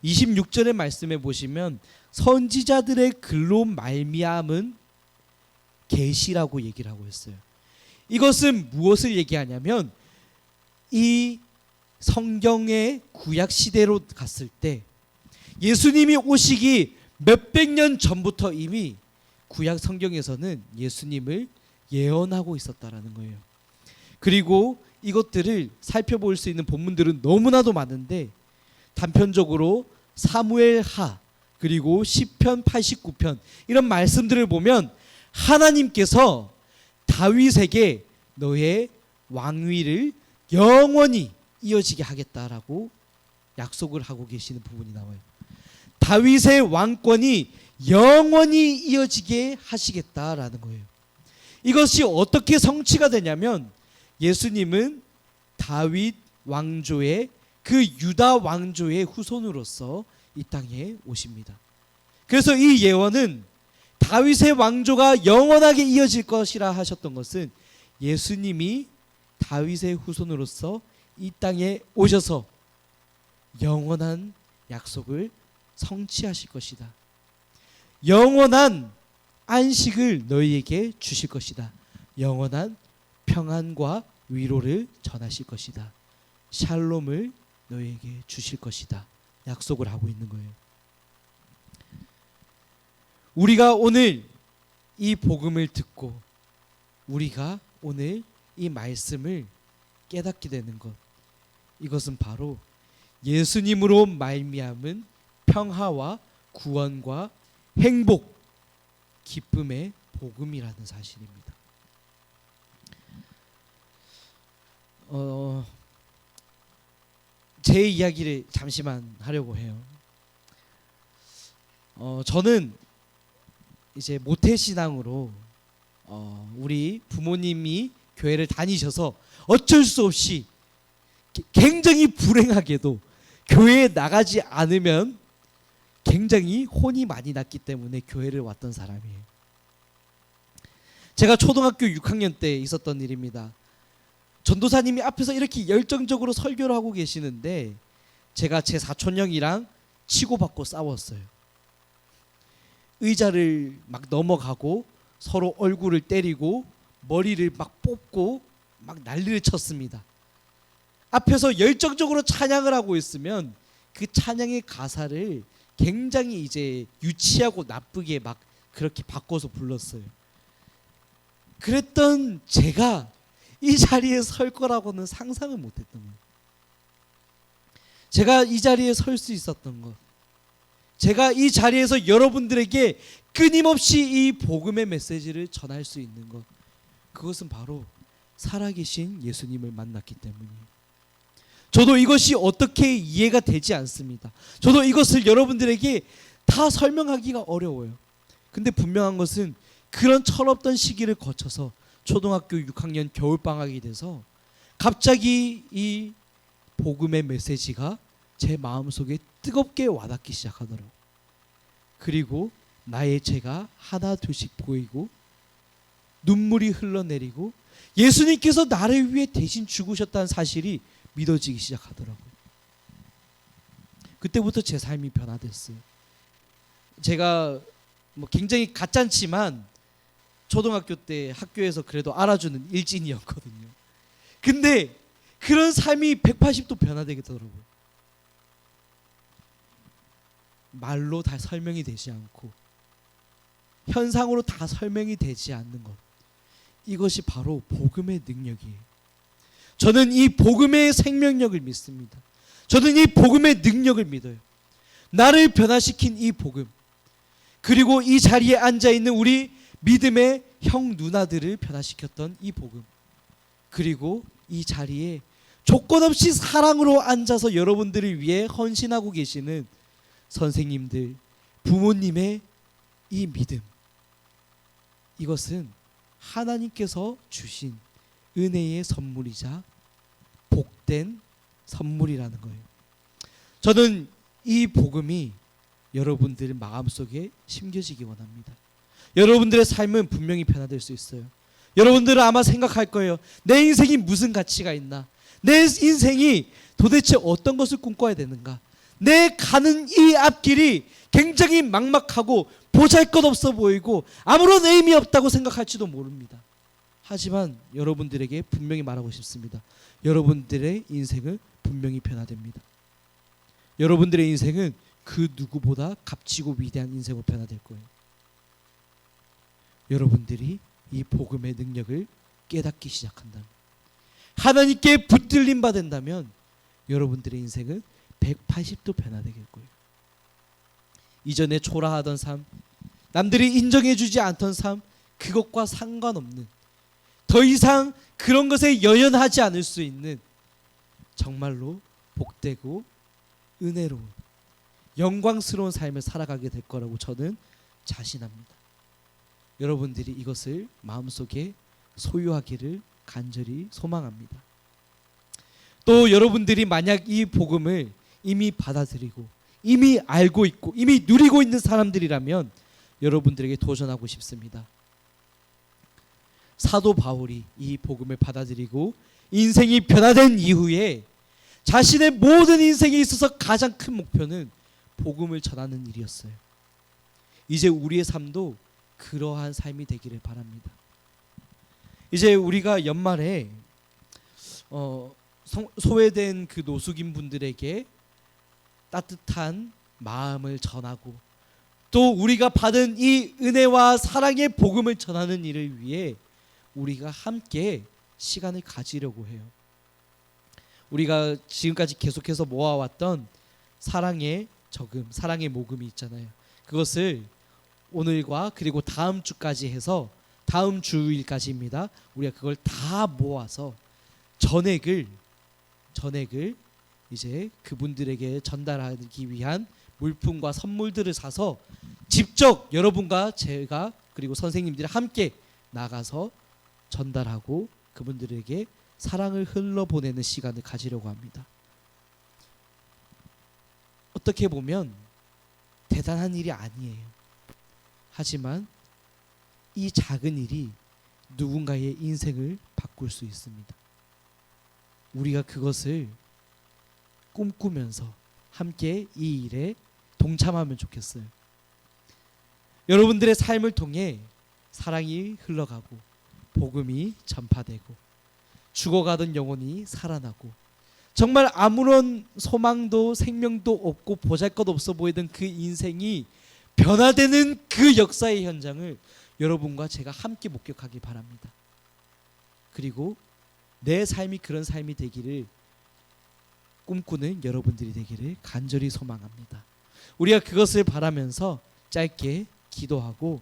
26절의 말씀에 보시면 선지자들의 글로 말미암은 계시라고 얘기를 하고 있어요. 이것은 무엇을 얘기하냐면 이 성경의 구약 시대로 갔을 때 예수님이 오시기 몇백 년 전부터 이미 구약 성경에서는 예수님을 예언하고 있었다라는 거예요. 그리고 이것들을 살펴볼 수 있는 본문들은 너무나도 많은데 단편적으로 사무엘하 그리고 시편 89편 이런 말씀들을 보면 하나님께서 다윗에게 너의 왕위를 영원히 이어지게 하겠다라고 약속을 하고 계시는 부분이 나와요. 다윗의 왕권이 영원히 이어지게 하시겠다라는 거예요. 이것이 어떻게 성취가 되냐면 예수님은 다윗 왕조의 그 유다 왕조의 후손으로서 이 땅에 오십니다. 그래서 이 예언은 다윗의 왕조가 영원하게 이어질 것이라 하셨던 것은 예수님이 다윗의 후손으로서 이 땅에 오셔서 영원한 약속을 성취하실 것이다. 영원한 안식을 너희에게 주실 것이다. 영원한 평안과 위로를 전하실 것이다. 샬롬을 너희에게 주실 것이다. 약속을 하고 있는 거예요. 우리가 오늘 이 복음을 듣고 우리가 오늘 이 말씀을 깨닫게 되는 것, 이것은 바로 예수님으로 말미암은 평화와 구원과 행복, 기쁨의 복음이라는 사실입니다. 제 이야기를 잠시만 하려고 해요. 저는 이제 모태신앙으로 우리 부모님이 교회를 다니셔서 어쩔 수 없이 굉장히 불행하게도 교회에 나가지 않으면 굉장히 혼이 많이 났기 때문에 교회를 왔던 사람이에요. 제가 초등학교 6학년 때 있었던 일입니다. 전도사님이 앞에서 이렇게 열정적으로 설교를 하고 계시는데 제가 제 사촌 형이랑 치고받고 싸웠어요. 의자를 막 넘어가고 서로 얼굴을 때리고 머리를 막 뽑고 막 난리를 쳤습니다. 앞에서 열정적으로 찬양을 하고 있으면 그 찬양의 가사를 굉장히 이제 유치하고 나쁘게 막 그렇게 바꿔서 불렀어요. 그랬던 제가 이 자리에 설 거라고는 상상을 못했던 거예요. 제가 이 자리에 설 수 있었던 것, 제가 이 자리에서 여러분들에게 끊임없이 이 복음의 메시지를 전할 수 있는 것, 그것은 바로 살아계신 예수님을 만났기 때문이에요. 저도 이것이 어떻게 이해가 되지 않습니다. 저도 이것을 여러분들에게 다 설명하기가 어려워요. 근데 분명한 것은 그런 철없던 시기를 거쳐서 초등학교 6학년 겨울방학이 돼서 갑자기 이 복음의 메시지가 제 마음속에 뜨겁게 와닿기 시작하더라고요. 그리고 나의 죄가 하나 둘씩 보이고 눈물이 흘러내리고 예수님께서 나를 위해 대신 죽으셨다는 사실이 믿어지기 시작하더라고요. 그때부터 제 삶이 변화됐어요. 제가 뭐 굉장히 가짠치만 초등학교 때 학교에서 그래도 알아주는 일진이었거든요. 근데 그런 삶이 180도 변화되겠더라고요. 말로 다 설명이 되지 않고 현상으로 다 설명이 되지 않는 것, 이것이 바로 복음의 능력이에요. 저는 이 복음의 생명력을 믿습니다. 저는 이 복음의 능력을 믿어요. 나를 변화시킨 이 복음, 그리고 이 자리에 앉아있는 우리 믿음의 형 누나들을 변화시켰던 이 복음, 그리고 이 자리에 조건 없이 사랑으로 앉아서 여러분들을 위해 헌신하고 계시는 선생님들, 부모님의 이 믿음, 이것은 하나님께서 주신 은혜의 선물이자 복된 선물이라는 거예요. 저는 이 복음이 여러분들 마음속에 심겨지기 원합니다. 여러분들의 삶은 분명히 변화될 수 있어요. 여러분들은 아마 생각할 거예요. 내 인생이 무슨 가치가 있나? 내 인생이 도대체 어떤 것을 꿈꿔야 되는가? 내 가는 이 앞길이 굉장히 막막하고 보잘것없어 보이고 아무런 의미 없다고 생각할지도 모릅니다. 하지만 여러분들에게 분명히 말하고 싶습니다. 여러분들의 인생은 분명히 변화됩니다. 여러분들의 인생은 그 누구보다 값지고 위대한 인생으로 변화될 거예요. 여러분들이 이 복음의 능력을 깨닫기 시작한다면, 하나님께 붙들림 받는다면 여러분들의 인생은 180도 변화되길 거예요. 이전에 초라하던 삶, 남들이 인정해주지 않던 삶, 그것과 상관없는, 더 이상 그런 것에 연연하지 않을 수 있는 정말로 복되고 은혜로운 영광스러운 삶을 살아가게 될 거라고 저는 자신합니다. 여러분들이 이것을 마음속에 소유하기를 간절히 소망합니다. 또 여러분들이 만약 이 복음을 이미 받아들이고 이미 알고 있고 이미 누리고 있는 사람들이라면 여러분들에게 도전하고 싶습니다. 사도 바울이 이 복음을 받아들이고 인생이 변화된 이후에 자신의 모든 인생에 있어서 가장 큰 목표는 복음을 전하는 일이었어요. 이제 우리의 삶도 그러한 삶이 되기를 바랍니다. 이제 우리가 연말에 소외된 그 노숙인 분들에게 따뜻한 마음을 전하고 또 우리가 받은 이 은혜와 사랑의 복음을 전하는 일을 위해 우리가 함께 시간을 가지려고 해요. 우리가 지금까지 계속해서 모아왔던 사랑의 저금, 사랑의 모금이 있잖아요. 그것을 오늘과 그리고 다음 주까지 해서 다음 주일까지입니다. 우리가 그걸 다 모아서 전액을 이제 그분들에게 전달하기 위한 물품과 선물들을 사서 직접 여러분과 제가 그리고 선생님들이 함께 나가서 전달하고 그분들에게 사랑을 흘러보내는 시간을 가지려고 합니다. 어떻게 보면 대단한 일이 아니에요. 하지만 이 작은 일이 누군가의 인생을 바꿀 수 있습니다. 우리가 그것을 꿈꾸면서 함께 이 일에 동참하면 좋겠어요. 여러분들의 삶을 통해 사랑이 흘러가고 복음이 전파되고 죽어가던 영혼이 살아나고 정말 아무런 소망도 생명도 없고 보잘것없어 보이던 그 인생이 변화되는 그 역사의 현장을 여러분과 제가 함께 목격하기 바랍니다. 그리고 내 삶이 그런 삶이 되기를 꿈꾸는 여러분들이 되기를 간절히 소망합니다. 우리가 그것을 바라면서 짧게 기도하고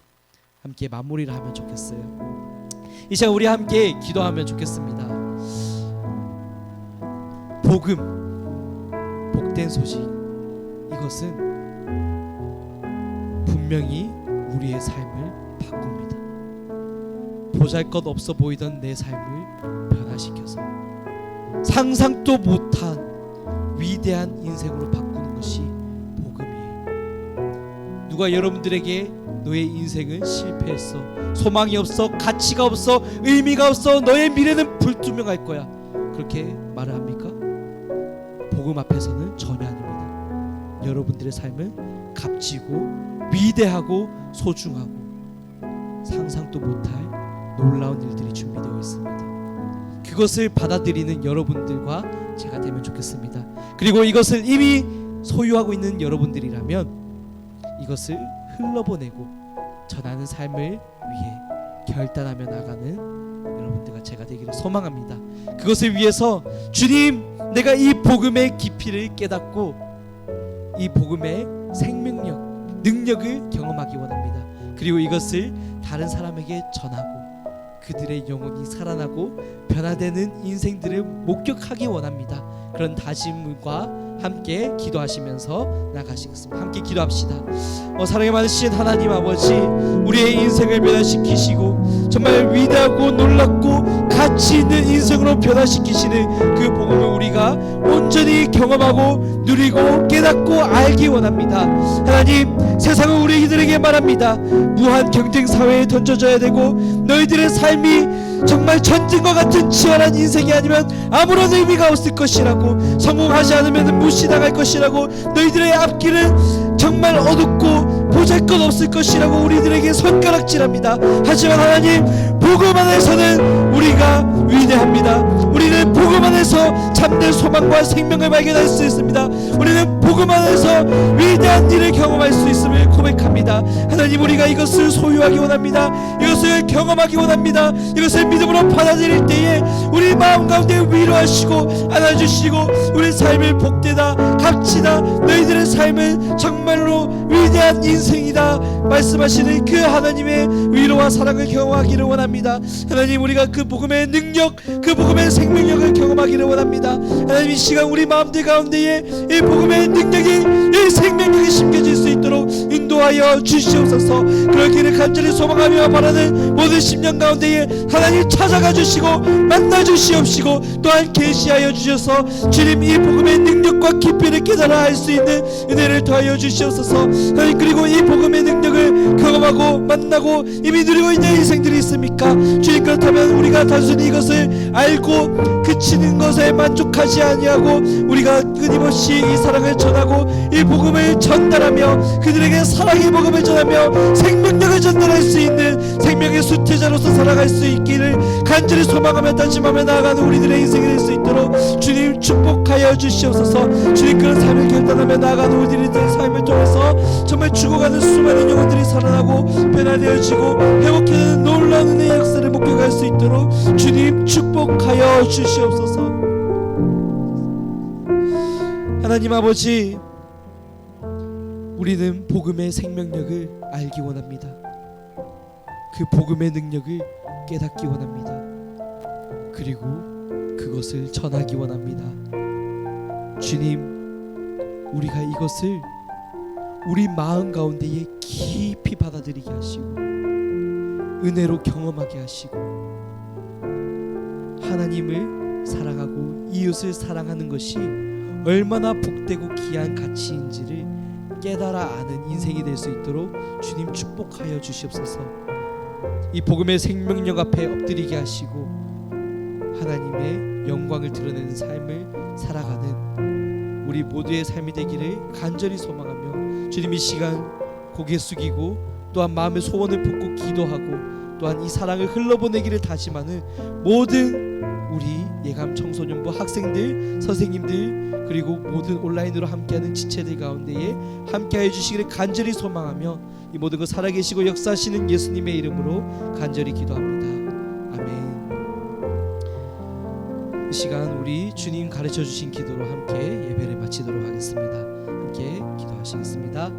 함께 마무리를 하면 좋겠어요. 이 시간 우리 함께 기도하면 좋겠습니다. 복음, 복된 소식, 이것은 분명히 우리의 삶을 바꿉니다. 보잘것없어 보이던 내 삶을 변화시켜서 상상도 못한 위대한 인생으로 바꾸는 것이 복음이에요. 누가 여러분들에게 너의 인생은 실패했어, 소망이 없어, 가치가 없어, 의미가 없어, 너의 미래는 불투명할 거야, 그렇게 말을 합니까? 복음 앞에서는 전혀 아닙니다. 여러분들의 삶은 값지고 위대하고 소중하고 상상도 못할 놀라운 일들이 준비되어 있습니다. 그것을 받아들이는 여러분들과 제가 되면 좋겠습니다. 그리고 이것을 이미 소유하고 있는 여러분들이라면 이것을 흘러보내고 전하는 삶을 위해 결단하며 나가는 여러분들과 제가 되기를 소망합니다. 그것을 위해서 주님, 내가 이 복음의 깊이를 깨닫고 이 복음의 생명력, 능력을 경험하기 원합니다. 그리고 이것을 다른 사람에게 전하고 그들의 영혼이 살아나고 변화되는 인생들을 목격하기 원합니다. 그런 다짐과 함께 기도하시면서 나가시겠습니다. 함께 기도합시다. 사랑이 많으신 하나님 아버지, 우리의 인생을 변화시키시고 정말 위대하고 놀랍고 가치 있는 인생으로 변화시키시는 그 복음을 우리가 온전히 경험하고 누리고 깨닫고 알기 원합니다. 하나님, 세상은 우리들에게 말합니다. 무한 경쟁 사회에 던져져야 되고 너희들의 삶이 정말 전쟁과 같은 치열한 인생이 아니면 아무런 의미가 없을 것이라고, 성공하지 않으면 무시당할 것이라고, 너희들의 앞길은 정말 어둡고 보잘것없을 것이라고 우리들에게 손가락질합니다. 하지만 하나님, 복음 안에서는 우리가 위대합니다. 우리는 복음 안에서 참된 소망과 생명을 발견할 수 있습니다. 우리는 복음 안에서 위대한 일을 경험할 수 있음을 고백합니다. 하나님, 우리가 이것을 소유하기 원합니다. 이것을 경험하기 원합니다. 이것을 믿음으로 받아들일 때에 우리 마음 가운데 위로하시고 안아주시고 우리 삶을 복되다 값지다, 너희들의 삶은 정말로 위대한 인생이다 말씀하시는 그 하나님의 위로와 사랑을 경험하기를 원합니다. 하나님, 우리가 그 복음의 능력, 그 복음의 생명력을 경험하기를 원합니다. 하나님, 이 시간 우리 마음들 가운데에 이 복음의 능력이, 이 생명력이 심겨질 수 있도록 인도하여 주시옵소서. 그럴 길을 간절히 소망하며 바라는 모든 심령 가운데에 하나님 찾아가 주시고 만나 주시옵시고 또한 계시하여 주셔서 주님, 이 복음의 능력과 깊이를 깨달아 알 수 있는 은혜를 더하여 주시옵소서. 하나님, 그리고 이 복음의 능력을 경험하고 만나고 이미 누리고 있는 인생들이 있습니까? 주님, 그렇다면 우리가 단순히 이것을 알고 그치는 것에 만족하지 아니하고 우리가 끊임없이 이 사랑을 전하고 이 복음을 전달하며 그들에게 사랑의 복음을 전하며 생명력을 전달할 수 있는 생명의 수태자로서 살아갈 수 있기를 간절히 소망하며 다짐하며 나아가는 우리들의 인생이 될 수 있도록 주님 축복하여 주시옵소서. 주님, 그런 삶을 결단하며 나아가는 우리들의 삶을 통해서 정말 죽어가는 수많은 영혼들이 살아나고 변화되어지고 회복되는 놀라운 은혜의 역사를 목격할 수 있도록 주님 축복하여 주시옵소서. 하나님 아버지, 우리는 복음의 생명력을 알기 원합니다. 그 복음의 능력을 깨닫기 원합니다. 그리고 그것을 전하기 원합니다. 주님, 우리가 이것을 우리 마음 가운데에 깊이 받아들이게 하시고 은혜로 경험하게 하시고 하나님을 사랑하고 이웃을 사랑하는 것이 얼마나 복되고 귀한 가치인지를 깨달아 아는 인생이 될 수 있도록 주님 축복하여 주시옵소서. 이 복음의 생명력 앞에 엎드리게 하시고 하나님의 영광을 드러내는 삶을 살아가는 우리 모두의 삶이 되기를 간절히 소망하며 주님, 이 시간 고개 숙이고 또한 마음의 소원을 품고 기도하고 또한 이 사랑을 흘러보내기를 다짐하는 모든 우리 예감 청소년부 학생들, 선생님들 그리고 모든 온라인으로 함께하는 지체들 가운데에 함께해 주시기를 간절히 소망하며 이 모든 것 살아계시고 역사하시는 예수님의 이름으로 간절히 기도합니다. 아멘. 이 시간 우리 주님 가르쳐 주신 기도로 함께 예배를 마치도록 하겠습니다. 함께 기도하시겠습니다.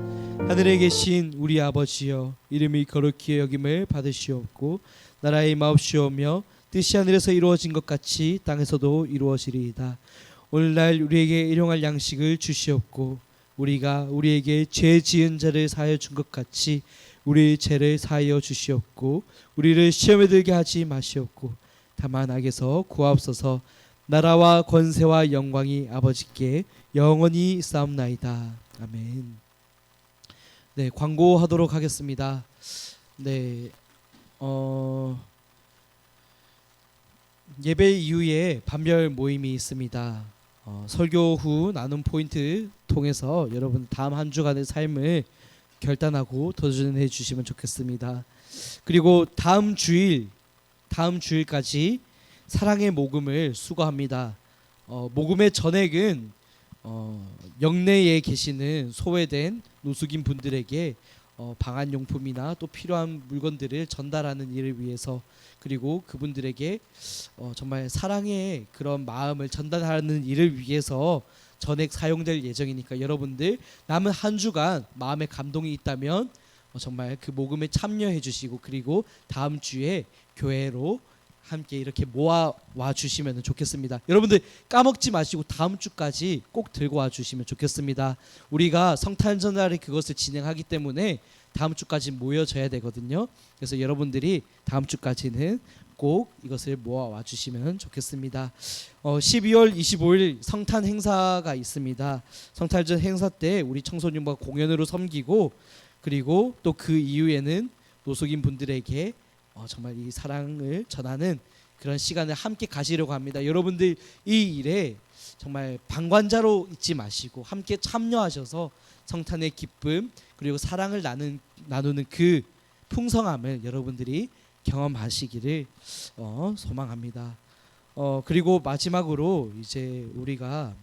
하늘에 계신 우리 아버지여, 이름이 거룩히 여김을 받으시옵고 나라의 마옵시오며 뜻이 하늘에서 이루어진 것 같이 땅에서도 이루어지리이다. 오늘날 우리에게 일용할 양식을 주시옵고 우리가 우리에게 죄 지은 자를 사하여 준 것 같이 우리의 죄를 사하여 주시옵고 우리를 시험에 들게 하지 마시옵고 다만 악에서 구하옵소서. 나라와 권세와 영광이 아버지께 영원히 있사옵나이다. 아멘. 네, 광고하도록 하겠습니다. 네, 예배 이후에 반별 모임이 있습니다. 설교 후 나눔 포인트 통해서 여러분 다음 한 주간의 삶을 결단하고 도전해 주시면 좋겠습니다. 그리고 다음 주일까지 사랑의 모금을 수거합니다. 모금의 전액은 영내에 계시는 소외된 노숙인 분들에게 방한용품이나 또 필요한 물건들을 전달하는 일을 위해서, 그리고 그분들에게 정말 사랑의 그런 마음을 전달하는 일을 위해서 전액 사용될 예정이니까, 여러분들 남은 한 주간 마음에 감동이 있다면 정말 그 모금에 참여해 주시고, 그리고 다음 주에 교회로 함께 이렇게 모아와 주시면 좋겠습니다. 여러분들 까먹지 마시고 다음 주까지 꼭 들고 와 주시면 좋겠습니다. 우리가 성탄 전날에 그것을 진행하기 때문에 다음 주까지 모여져야 되거든요. 그래서 여러분들이 다음 주까지는 꼭 이것을 모아와 주시면 좋겠습니다. 12월 25일 성탄 행사가 있습니다. 성탄절 행사 때 우리 청소년과 공연으로 섬기고, 그리고 또 그 이후에는 노숙인 분들에게 정말 이 사랑을 전하는 그런 시간을 함께 가지려고 합니다. 여러분들 이 일에 정말 방관자로 있지 마시고 함께 참여하셔서 성탄의 기쁨, 그리고 사랑을 나누는 그 풍성함을 여러분들이 경험하시기를 소망합니다. 그리고 마지막으로 이제 우리가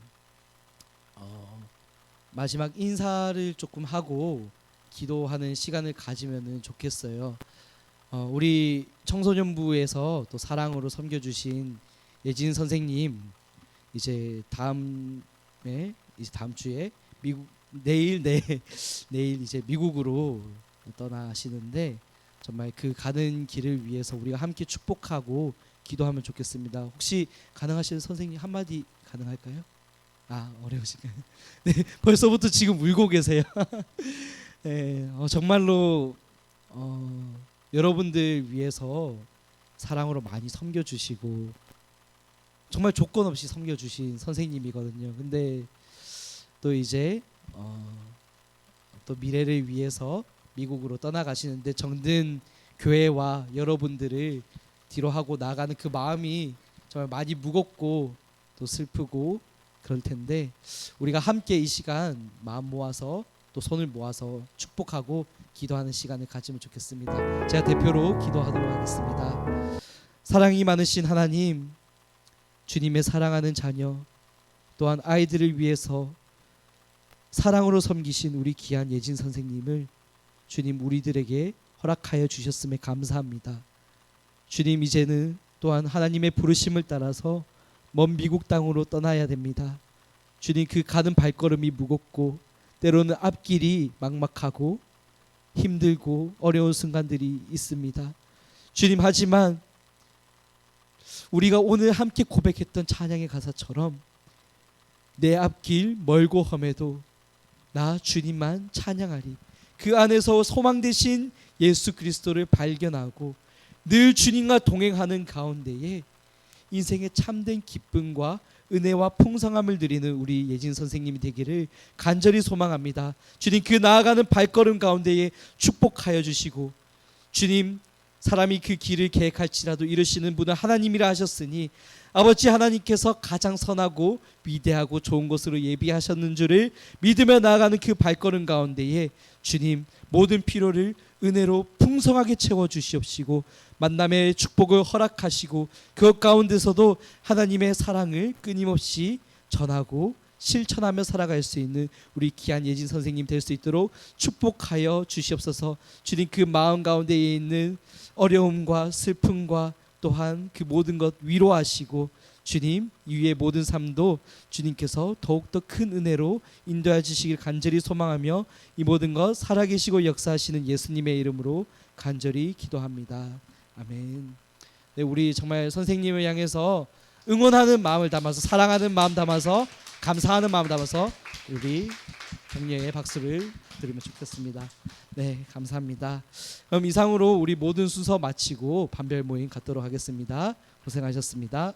마지막 인사를 조금 하고 기도하는 시간을 가지면은 좋겠어요. 우리 청소년부에서 또 사랑으로 섬겨주신 예진 선생님, 이제 다음 주에 내일 이제 미국으로 떠나시는데, 정말 그 가는 길을 위해서 우리가 함께 축복하고 기도하면 좋겠습니다. 혹시 가능하시는 선생님 한마디 가능할까요? 어려우신가요? 네, 벌써부터 지금 울고 계세요. 네, 정말로 여러분들 위해서 사랑으로 많이 섬겨주시고 정말 조건 없이 섬겨주신 선생님이거든요. 근데 또 이제 또 미래를 위해서 미국으로 떠나가시는데, 정든 교회와 여러분들을 뒤로 하고 나가는 그 마음이 정말 많이 무겁고 또 슬프고 그럴 텐데, 우리가 함께 이 시간 마음 모아서 또 손을 모아서 축복하고 기도하는 시간을 가지면 좋겠습니다. 제가 대표로 기도하도록 하겠습니다. 사랑이 많으신 하나님, 주님의 사랑하는 자녀, 또한 아이들을 위해서 사랑으로 섬기신 우리 귀한 예진 선생님을 주님 우리들에게 허락하여 주셨음에 감사합니다. 주님, 이제는 또한 하나님의 부르심을 따라서 먼 미국 땅으로 떠나야 됩니다. 주님, 그 가는 발걸음이 무겁고 때로는 앞길이 막막하고 힘들고 어려운 순간들이 있습니다. 주님, 하지만 우리가 오늘 함께 고백했던 찬양의 가사처럼 내 앞길 멀고 험해도 나 주님만 찬양하리, 그 안에서 소망 되신 예수 그리스도를 발견하고 늘 주님과 동행하는 가운데에 인생의 참된 기쁨과 은혜와 풍성함을 누리는 우리 예진 선생님이 되기를 간절히 소망합니다. 주님, 그 나아가는 발걸음 가운데에 축복하여 주시고, 주님, 사람이 그 길을 계획할지라도 이루시는 분은 하나님이라 하셨으니 아버지 하나님께서 가장 선하고 위대하고 좋은 것으로 예비하셨는 줄을 믿으며 나아가는 그 발걸음 가운데에 주님, 모든 필요를 은혜로 풍성하게 채워주시옵시고 만남의 축복을 허락하시고 그 가운데서도 하나님의 사랑을 끊임없이 전하고 실천하며 살아갈 수 있는 우리 귀한 예진 선생님 될 수 있도록 축복하여 주시옵소서. 주님, 그 마음 가운데에 있는 어려움과 슬픔과 또한 그 모든 것 위로하시고 주님, 이후의 모든 삶도 주님께서 더욱더 큰 은혜로 인도해 주시길 간절히 소망하며 이 모든 것 살아계시고 역사하시는 예수님의 이름으로 간절히 기도합니다. 아멘. 네, 우리 정말 선생님을 향해서 응원하는 마음을 담아서, 사랑하는 마음 담아서, 감사하는 마음 담아서 우리 격려의 박수를 드리면 좋겠습니다. 네, 감사합니다. 그럼 이상으로 우리 모든 순서 마치고 반별 모임 갖도록 하겠습니다. 고생하셨습니다.